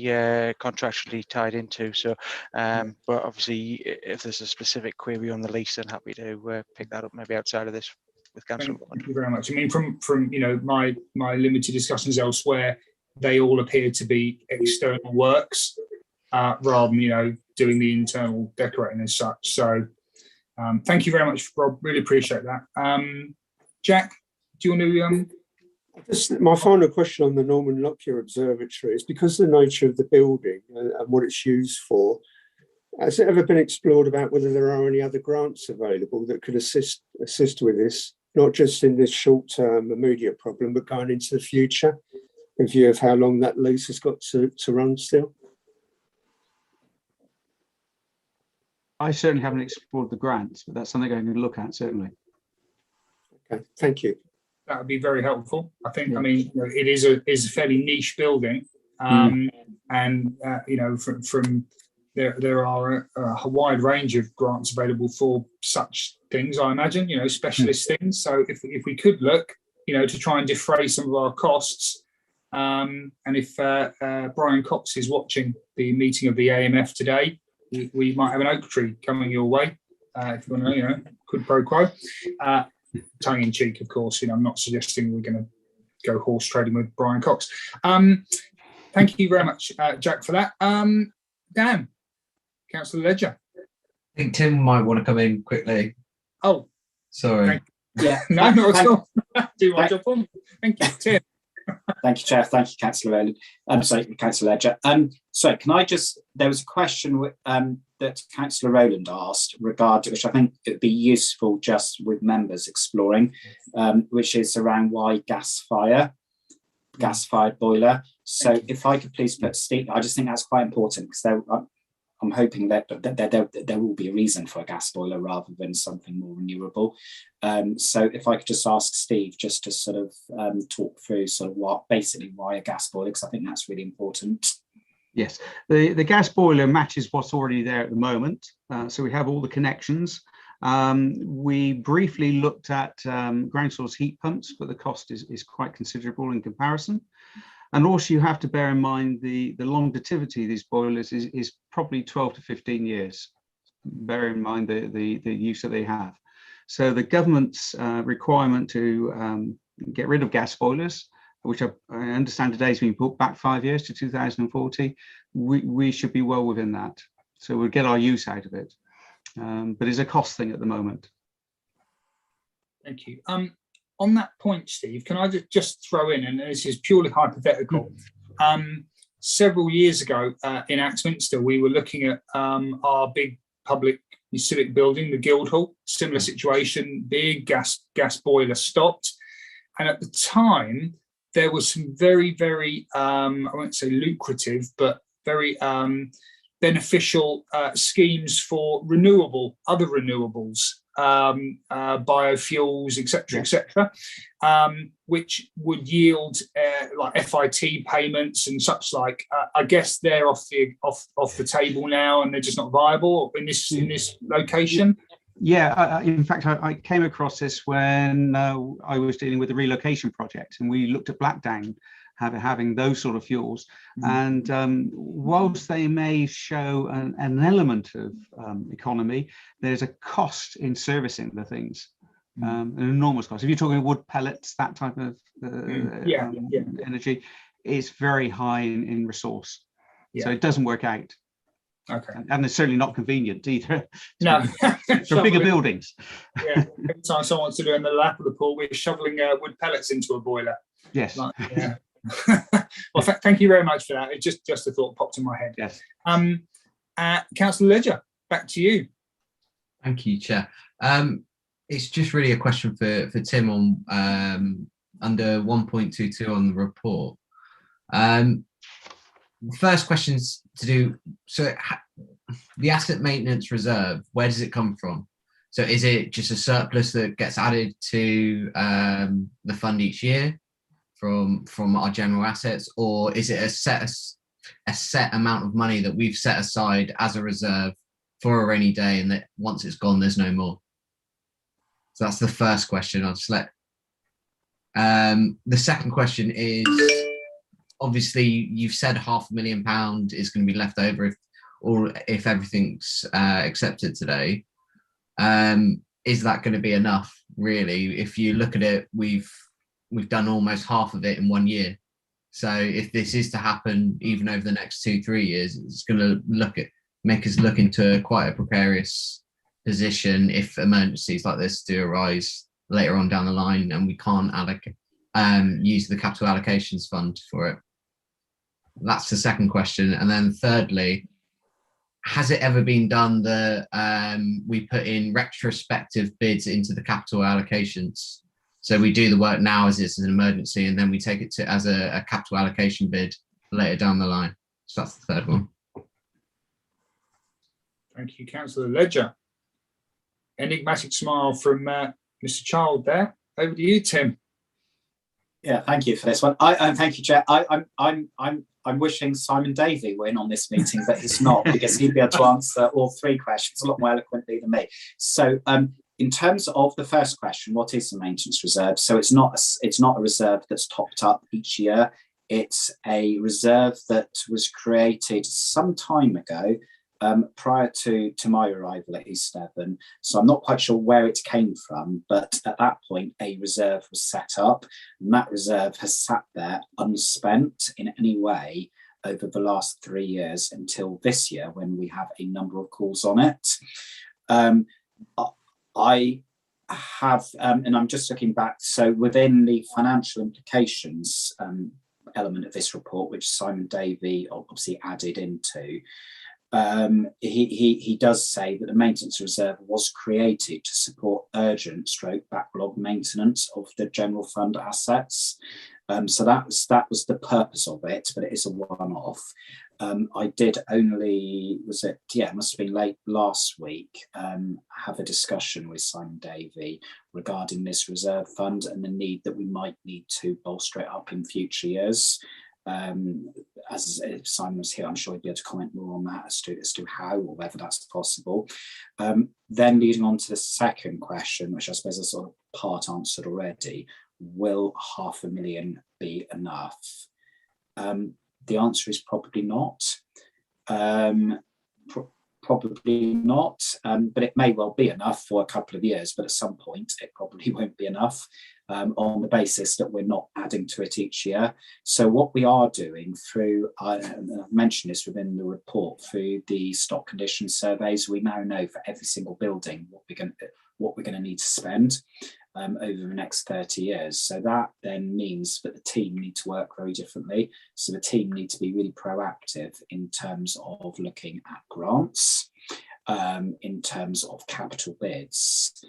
contractually tied into. So, but obviously, if there's a specific query on the lease, then happy to pick that up maybe outside of this with council. Thank you very much. I mean, from my limited discussions elsewhere, they all appear to be external works rather than doing the internal decorating as such. So thank you very much, Rob. Really appreciate that. Jack, do you want to? My final question on the Norman Lockyer Observatory is, because of the nature of the building and what it's used for, has it ever been explored about whether there are any other grants available that could assist with this, not just in this short-term immediate problem, but going into the future, in view of how long that lease has got to run still? I certainly haven't explored the grants, but that's something I'm going to look at, certainly. Okay, thank you. That would be very helpful. I think. Yeah. I mean, it is a fairly niche building, and from there are a wide range of grants available for such things. I imagine, specialist things. So if we could look, to try and defray some of our costs, and if Brian Cox is watching the meeting of the AMF today, we might have an oak tree coming your way, if you want to, quid pro quo. Tongue in cheek, of course. I'm not suggesting we're going to go horse trading with Brian Cox. Thank you very much, Jack, for that. Dan, Councillor Ledger. I think Tim might want to come in quickly. Oh, sorry. Yeah, no, not at all. Do my job for me. Thank you, Tim. Thank you, Chair. Thank you, Councillor Rowland. Councillor Ledger. Sorry, can I just? There was a question that Councillor Rowland asked regarding, which I think it would be useful just with members exploring, which is around why gas-fired boiler. So, if I could please put Steve, I just think that's quite important, because I'm hoping that there will be a reason for a gas boiler rather than something more renewable. So if I could just ask Steve just to sort of talk through sort of why a gas boiler, because I think that's really important. Yes, the gas boiler matches what's already there at the moment. So we have all the connections. We briefly looked at ground source heat pumps, but the cost is quite considerable in comparison. And also you have to bear in mind the longevity of these boilers is probably 12 to 15 years. Bear in mind the use that they have. So the government's requirement to get rid of gas boilers, which I understand today has been put back 5 years to 2040, we should be well within that. So we'll get our use out of it. But it's a cost thing at the moment. Thank you. On that point, Steve, can I just throw in, and this is purely hypothetical, several years ago in Axminster, we were looking at our big public civic building, the Guildhall, similar situation, big gas boiler stopped. And at the time, there was some very, very, I won't say lucrative, but very beneficial schemes for other renewables, biofuels, etc., which would yield like FIT payments and such like. I guess they're off the table now, and they're just not viable in this location. Yeah, in fact, I came across this when I was dealing with the relocation project, and we looked at Blackdown having those sort of fuels. And whilst they may show an element of economy, there's a cost in servicing the things, an enormous cost. If you're talking wood pellets, that type of energy, is very high in resource. So it doesn't work out. Okay. And it's certainly not convenient either. No. For bigger buildings. Yeah. Every time someone wants to do it in the lap of the pool, we're shoveling wood pellets into a boiler. Yes. Yeah. Well, thank you very much for that. It just a thought popped in my head. Yes. Councillor Ledger, back to you. Thank you, Chair. It's just really a question for Tim on under 1.22 on the report. First question's to do, so the asset maintenance reserve, where does it come from? So is it just a surplus that gets added to the fund each year? from our general assets, or is it a set amount of money that we've set aside as a reserve for a rainy day, and that once it's gone, there's no more? So that's the first question. I'll just let. The second question is, obviously you've said £500,000 is going to be left over if everything's accepted today. Is that going to be enough, really? If you look at it, we've done almost half of it in 1 year. So if this is to happen even over the next 2-3 years, it's going to make us look into quite a precarious position if emergencies like this do arise later on down the line and we can't use the capital allocations fund for it. That's the second question. And then thirdly, has it ever been done that we put in retrospective bids into the capital allocations? So we do the work now as it's an emergency, and then we take it as a capital allocation bid later down the line. So that's the third one. Thank you, Councillor Ledger. Enigmatic smile from Mr. Child there. Over to you, Tim. Yeah, thank you for this one. Thank you, Chair. I'm wishing Simon Davey were in on this meeting, but he's not, because he'd be able to answer all three questions a lot more eloquently than me. So, in terms of the first question, what is the maintenance reserve? So it's not a reserve that's topped up each year. It's a reserve that was created some time ago, prior to my arrival at East Devon. So I'm not quite sure where it came from, but at that point, a reserve was set up, and that reserve has sat there unspent in any way over the last 3 years until this year, when we have a number of calls on it. I have, and I'm just looking back, so within the financial implications element of this report, which Simon Davey obviously added into, he does say that the maintenance reserve was created to support urgent backlog maintenance of the general fund assets. So that was the purpose of it, but it is a one-off. I did only, it must have been late last week, have a discussion with Simon Davey regarding this reserve fund and the need that we might need to bolster it up in future years. As if Simon was here, I'm sure he'd be able to comment more on that as to how or whether that's possible. Then leading on to the second question, which I suppose is sort of part answered already, will £500,000 be enough? The answer is probably not. Probably not, but it may well be enough for a couple of years, but at some point it probably won't be enough, on the basis that we're not adding to it each year. So what we are doing through, and I've mentioned this within the report, through the stock condition surveys, we now know for every single building what we're going to need to spend over the next 30 years. So that then means that the team need to work very differently. So the team need to be really proactive in terms of looking at grants, in terms of capital bids.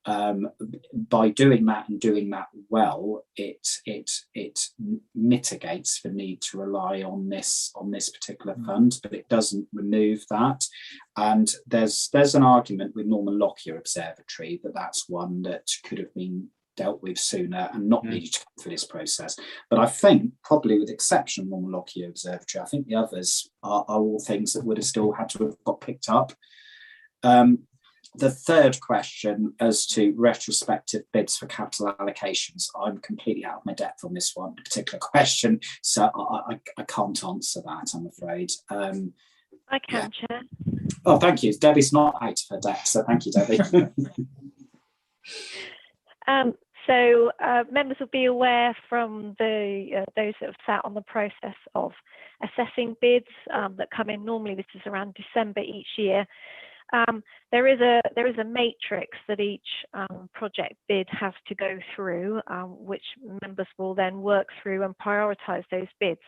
By doing that and doing that well, it mitigates the need to rely on this particular fund, but it doesn't remove that. And there's an argument with Norman Lockyer Observatory that's one that could have been dealt with sooner and not needed to come through this process. But I think, probably with the exception of Norman Lockyer Observatory, I think the others are all things that would have still had to have got picked up. The third question as to retrospective bids for capital allocations, I'm completely out of my depth on this one particular question, so I can't answer that, I'm afraid. I can, Chair. Oh, thank you. Debbie's not out of her depth, so thank you, Debbie. So members will be aware from those that have sat on the process of assessing bids that come in. Normally this is around December each year. There is a matrix that each project bid has to go through, which members will then work through and prioritise those bids.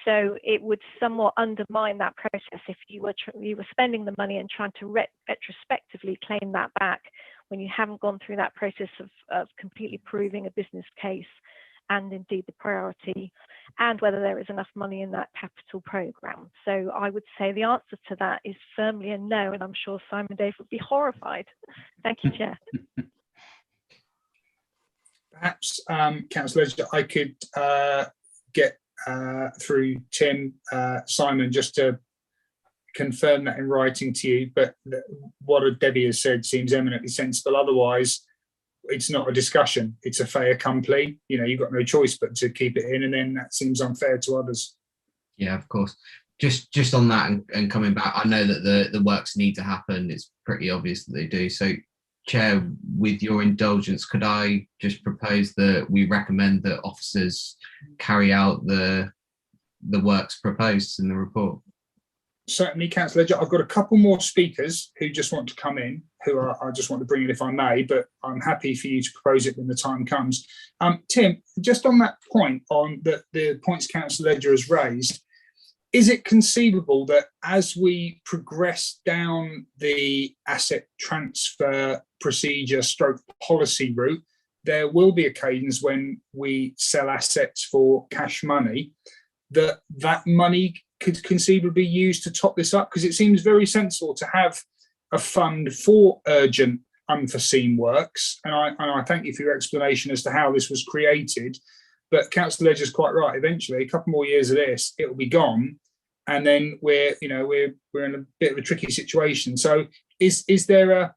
So it would somewhat undermine that process if you were spending the money and trying to retrospectively claim that back when you haven't gone through that process of completely proving a business case and indeed the priority, and whether there is enough money in that capital programme. So I would say the answer to that is firmly a no, and I'm sure Simon Dave would be horrified. Thank you, Chair. Perhaps, Councillor Ledger, I could get through Tim, Simon, just to confirm that in writing to you, but what Debbie has said seems eminently sensible. Otherwise, it's not a discussion, it's a fait accompli. You know, you've got no choice but to keep it in, and then that seems unfair to others. Yeah, of course. Just on that and coming back, I know that the works need to happen. It's pretty obvious that they do. So, Chair, with your indulgence, could I just propose that we recommend that officers carry out the works proposed in the report? Certainly, Councillor Ledger. I've got a couple more speakers who just want to come in, who I just want to bring in if I may, but I'm happy for you to propose it when the time comes. Tim, just on that point, on the points Councillor Ledger has raised, is it conceivable that as we progress down the asset transfer procedure stroke policy route, there will be occasions when we sell assets for cash money, that money could conceivably be used to top this up? Because it seems very sensible to have a fund for urgent unforeseen works. And I thank you for your explanation as to how this was created. But Councillor Ledger is quite right. Eventually, a couple more years of this, it will be gone, and then we're in a bit of a tricky situation. So, is there a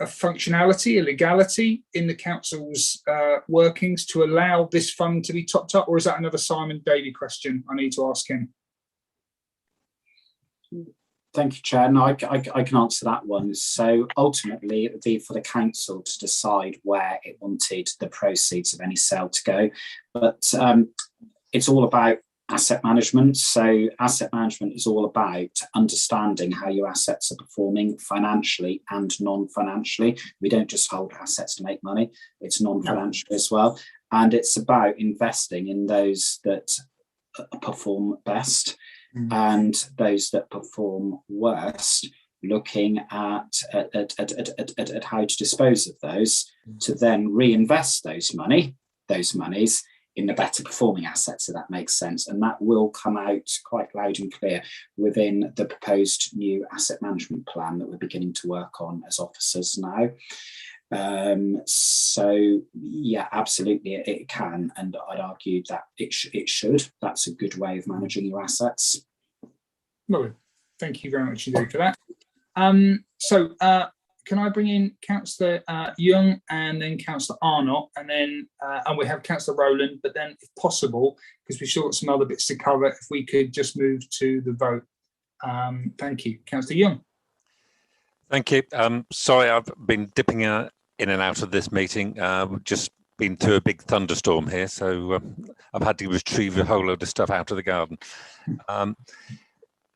functionality, a legality in the council's workings to allow this fund to be topped up, or is that another Simon Davey question I need to ask him? Thank you, Chair. No, I can answer that one. So ultimately, it would be for the council to decide where it wanted the proceeds of any sale to go. But it's all about asset management. So asset management is all about understanding how your assets are performing financially and non-financially. We don't just hold assets to make money. It's non-financial as well. And it's about investing in those that perform best. And those that perform worst, looking at how to dispose of those, to then reinvest those monies in the better performing assets, if that makes sense. And that will come out quite loud and clear within the proposed new asset management plan that we're beginning to work on as officers now. So yeah, absolutely it can, and I'd argue that it should. That's a good way of managing your assets. Well, thank you very much indeed for that. So can I bring in Councillor Young and then Councillor Arnott, and then and we have Councillor Rowland, but then if possible, because we've still got some other bits to cover, if we could just move to the vote. Thank you. Councillor Young. Thank you. Sorry, I've been dipping in and out of this meeting. We've just been through a big thunderstorm here, so I've had to retrieve a whole load of stuff out of the garden.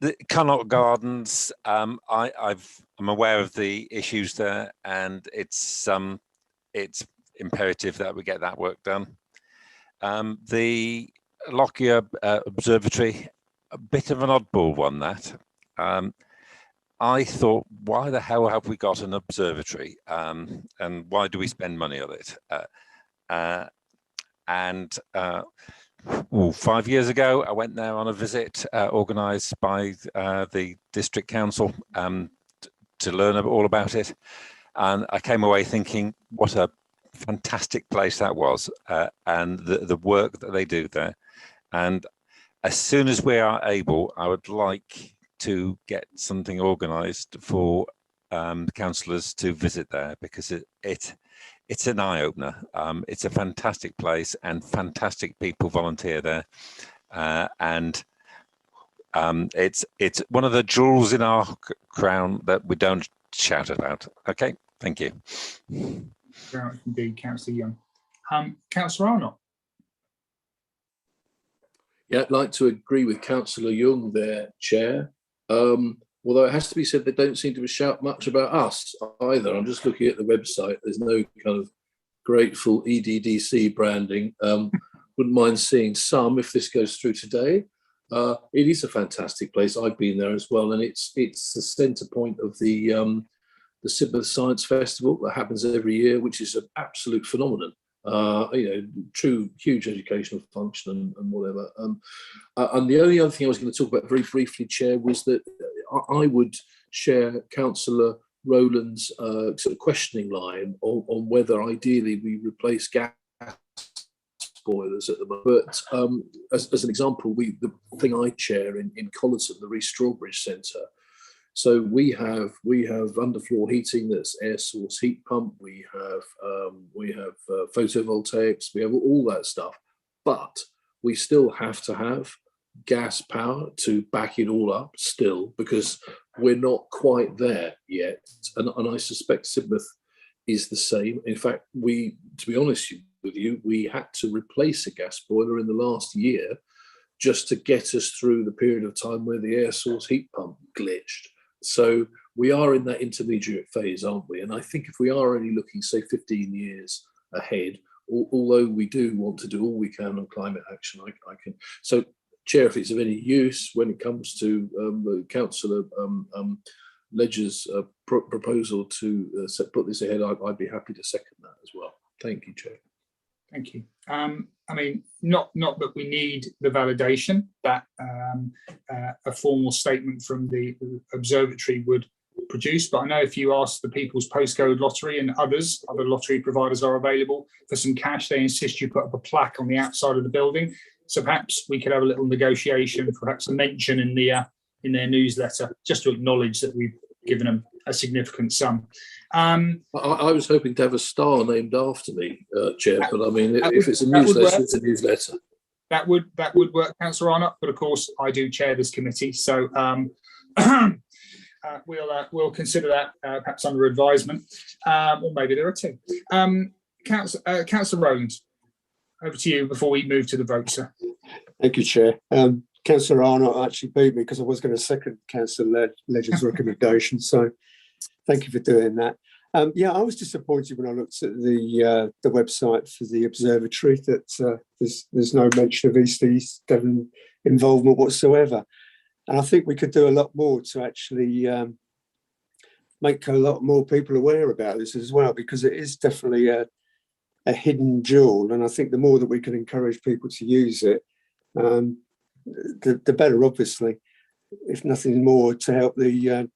The Connaught Gardens, I'm aware of the issues there, and it's imperative that we get that work done. The Lockyer Observatory, a bit of an oddball one, that. I thought, why the hell have we got an observatory, and why do we spend money on it? 5 years ago, I went there on a visit organised by the district council to learn all about it, and I came away thinking, what a fantastic place that was, and the work that they do there. And as soon as we are able, I would like to get something organised for councillors to visit there, because it's an eye-opener. It's a fantastic place, and fantastic people volunteer there, and it's one of the jewels in our crown that we don't shout about. Okay, thank you. Very much indeed, Councillor Young. Councillor Arnott. Yeah, I'd like to agree with Councillor Young there, Chair. Although it has to be said, they don't seem to shout much about us either. I'm just looking at the website. There's no kind of grateful EDDC branding. Wouldn't mind seeing some if this goes through today. It is a fantastic place. I've been there as well, and it's the centre point of the Sidmouth Science Festival that happens every year, which is an absolute phenomenon. True huge educational function and whatever. And the only other thing I was going to talk about very briefly, Chair, was that I would share Councillor Roland's sort of questioning line on whether ideally we replace gas boilers at the moment. But as an example, the thing I chair in Collinson, the Reece Strawbridge Centre. So we have underfloor heating that's air source heat pump. We have photovoltaics. We have all that stuff, but we still have to have gas power to back it all up still, because we're not quite there yet. And I suspect Sidmouth is the same. In fact, to be honest with you, we had to replace a gas boiler in the last year just to get us through the period of time where the air source heat pump glitched. So we are in that intermediate phase, aren't we? And I think if we are only looking, say, 15 years ahead, although we do want to do all we can on climate action, I can. So, Chair, if it's of any use when it comes to Councillor Ledger's proposal to put this ahead, I'd be happy to second that as well. Thank you, Chair. Thank you. I mean, not that we need the validation that a formal statement from the observatory would produce, but I know if you ask the People's Postcode Lottery and other lottery providers are available for some cash, they insist you put up a plaque on the outside of the building. So perhaps we could have a little negotiation, perhaps a mention in their newsletter, just to acknowledge that we've given them a significant sum. I was hoping to have a star named after me, Chair, but I mean, if it's a newsletter, it's a newsletter. That would work, Councillor Arnott, but of course I do chair this committee, so we'll consider that perhaps under advisement, or maybe there are two. Councillor Rowland, over to you before we move to the vote, sir. Thank you, Chair. Councillor Arnott actually beat me because I was going to second Councillor Ledger's recommendation, so thank you for doing that. Yeah, I was disappointed when I looked at the website for the observatory that there's no mention of East Devon involvement whatsoever. And I think we could do a lot more to actually make a lot more people aware about this as well, because it is definitely a hidden jewel. And I think the more that we can encourage people to use it, the better, obviously, if nothing more, to help the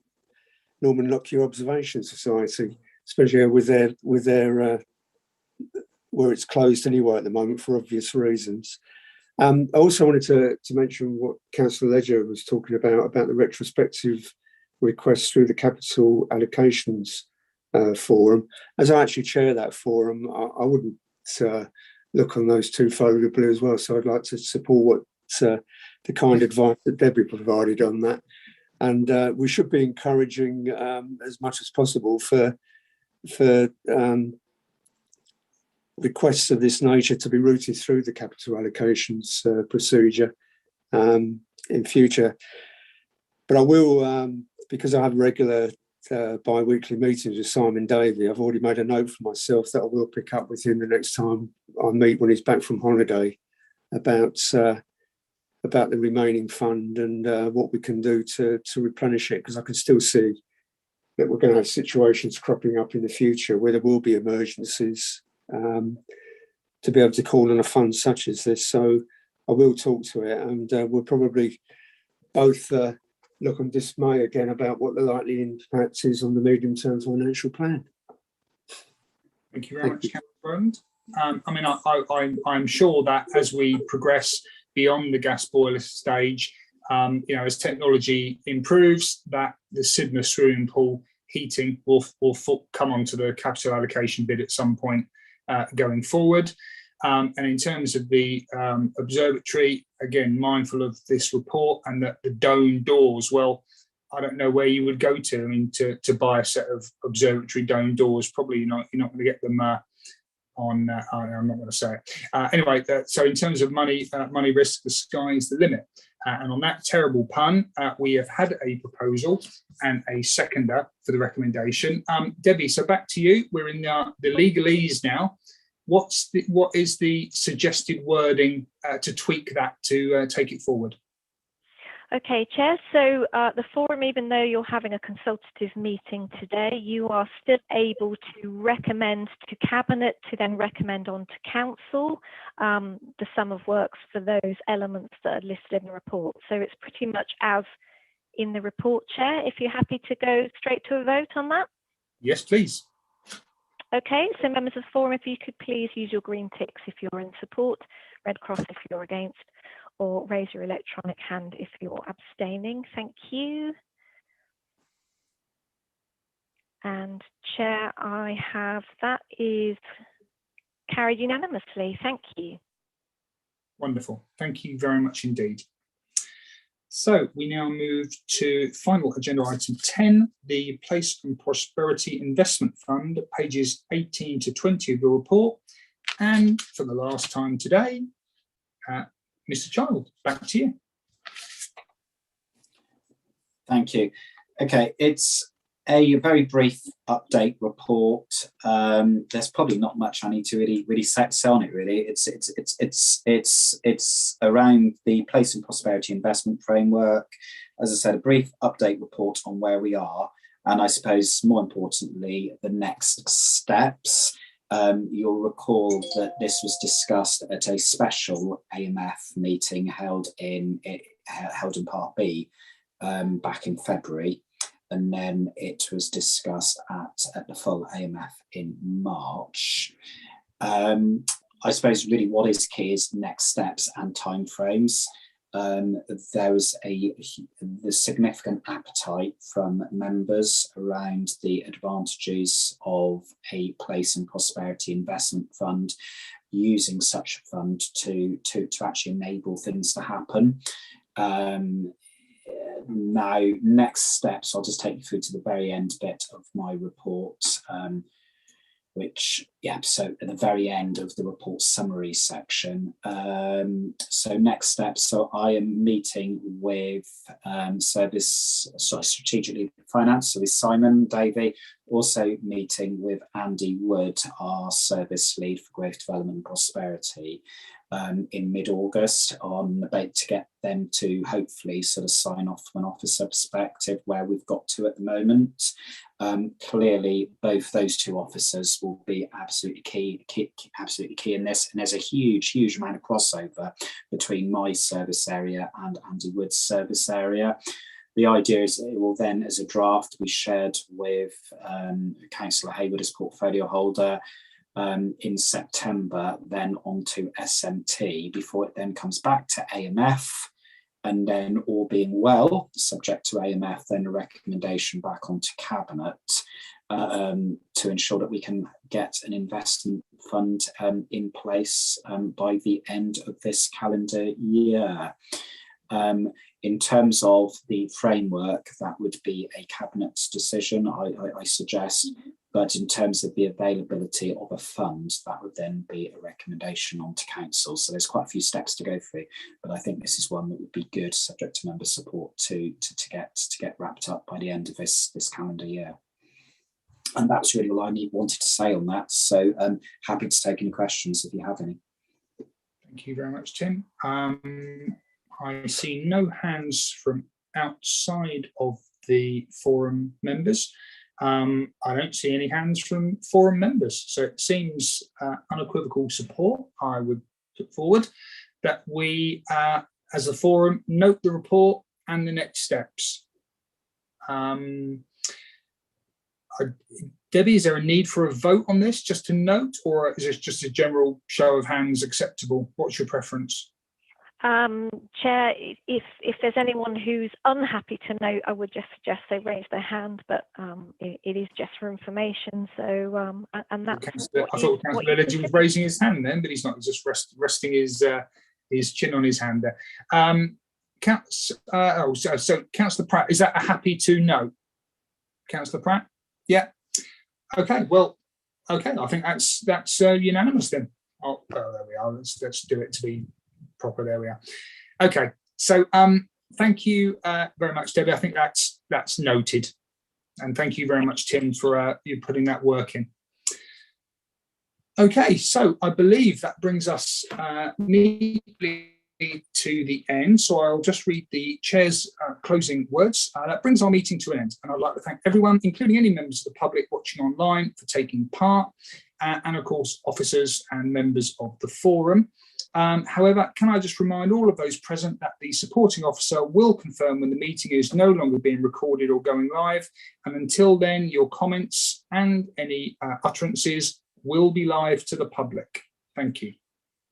Norman Lockyer Observation Society, especially with their where it's closed anyway at the moment for obvious reasons. I also wanted to mention what Councillor Ledger was talking about the retrospective requests through the Capital Allocations Forum. As I actually chair that forum, I wouldn't look on those two favourably as well. So I'd like to support what the kind advice that Debbie provided on that. And we should be encouraging as much as possible for requests of this nature to be routed through the capital allocations procedure in future. But I will, because I have regular bi-weekly meetings with Simon Davey, I've already made a note for myself that I will pick up with him the next time I meet when he's back from holiday about the remaining fund and what we can do to replenish it, because I can still see that we're going to have situations cropping up in the future where there will be emergencies to be able to call on a fund such as this. So I will talk to it, and we'll probably both look on dismay again about what the likely impact is on the medium-term financial plan. Thank you very much, Councillor Rowland. I mean, I'm sure that as we progress beyond the gas boiler stage, as technology improves, that the Sidmouth swimming pool heating will come onto the capital allocation bid at some point going forward. And in terms of the observatory, again, mindful of this report and that the dome doors, well, I don't know where you would go to. I mean, to buy a set of observatory dome doors, probably you're not going to get them on. I'm not going to say it. Anyway, so in terms of money risk, the sky's the limit. And on that terrible pun, we have had a proposal and a seconder for the recommendation. Debbie, so back to you. We're in the legalese now. What is the suggested wording to tweak that to take it forward? Okay, Chair. So the forum, even though you're having a consultative meeting today, you are still able to recommend to Cabinet to then recommend on to Council the sum of works for those elements that are listed in the report. So it's pretty much as in the report, Chair, if you're happy to go straight to a vote on that. Yes, please. Okay, so members of the forum, if you could please use your green ticks if you're in support, red cross if you're against, or raise your electronic hand if you're abstaining. Thank you. And Chair, I have, that is carried unanimously. Thank you. Wonderful. Thank you very much indeed. So we now move to final agenda item 10, the Place and Prosperity Investment Fund, pages 18 to 20 of the report. And for the last time today, Mr. Child, back to you. Thank you. Okay, it's a very brief update report. There's probably not much I need to really say on it. Really, it's around the Place and Prosperity Investment Framework. As I said, a brief update report on where we are, and I suppose more importantly, the next steps. You'll recall that this was discussed at a special AMF meeting held in Part B back in February. And then it was discussed at the full AMF in March. I suppose really what is key is next steps and timeframes. There was the significant appetite from members around the advantages of a Place and Prosperity Investment Fund, using such a fund to actually enable things to happen. Now, next steps, I'll just take you through to the very end bit of my report, so at the very end of the report summary section. So next steps, so I am meeting with strategically finance, so with Simon Davey, also meeting with Andy Wood, our service lead for growth, development and prosperity, in mid-August on debate to get them to hopefully sort of sign off from an officer perspective where we've got to at the moment. Clearly, both those two officers will be absolutely key in this, and there's a huge amount of crossover between my service area and Andy Wood's service area. The idea is that it will then, as a draft, be shared with Councillor Hayward as portfolio holder in September, then on to SMT before it then comes back to AMF, and then all being well, subject to AMF, then a recommendation back onto Cabinet to ensure that we can get an investment fund in place by the end of this calendar year. In terms of the framework, that would be a Cabinet's decision, I suggest. But in terms of the availability of a fund, that would then be a recommendation onto council. So there's quite a few steps to go through, but I think this is one that would be good, subject to member support, to get wrapped up by the end of this calendar year. And that's really all I wanted to say on that. So happy to take any questions if you have any. Thank you very much, Tim. I see no hands from outside of the forum members. I don't see any hands from forum members. So it seems unequivocal support, I would put forward, that we, as a forum, note the report and the next steps. Debbie, is there a need for a vote on this, just to note, or is this just a general show of hands acceptable? What's your preference? Chair, if there's anyone who's unhappy to note, I would just suggest they raise their hand, but it is just for information. So, and that's. I thought Councillor Legge was raising his hand then, but he's not. He's just resting his chin on his hand there. So Councillor Pratt, is that a happy to note? Councillor Pratt, yeah. Okay, well, okay. I think that's unanimous then. Oh, there we are. Let's do it to be proper. There we are. Okay, so thank you very much, Debbie. I think that's noted, and thank you very much, Tim, for you putting that work in. Okay, so I believe that brings us neatly to the end. So I'll just read the chair's closing words. That brings our meeting to an end, and I'd like to thank everyone, including any members of the public watching online, for taking part, and of course officers and members of the forum. However, can I just remind all of those present that the supporting officer will confirm when the meeting is no longer being recorded or going live. And until then, your comments and any utterances will be live to the public. Thank you.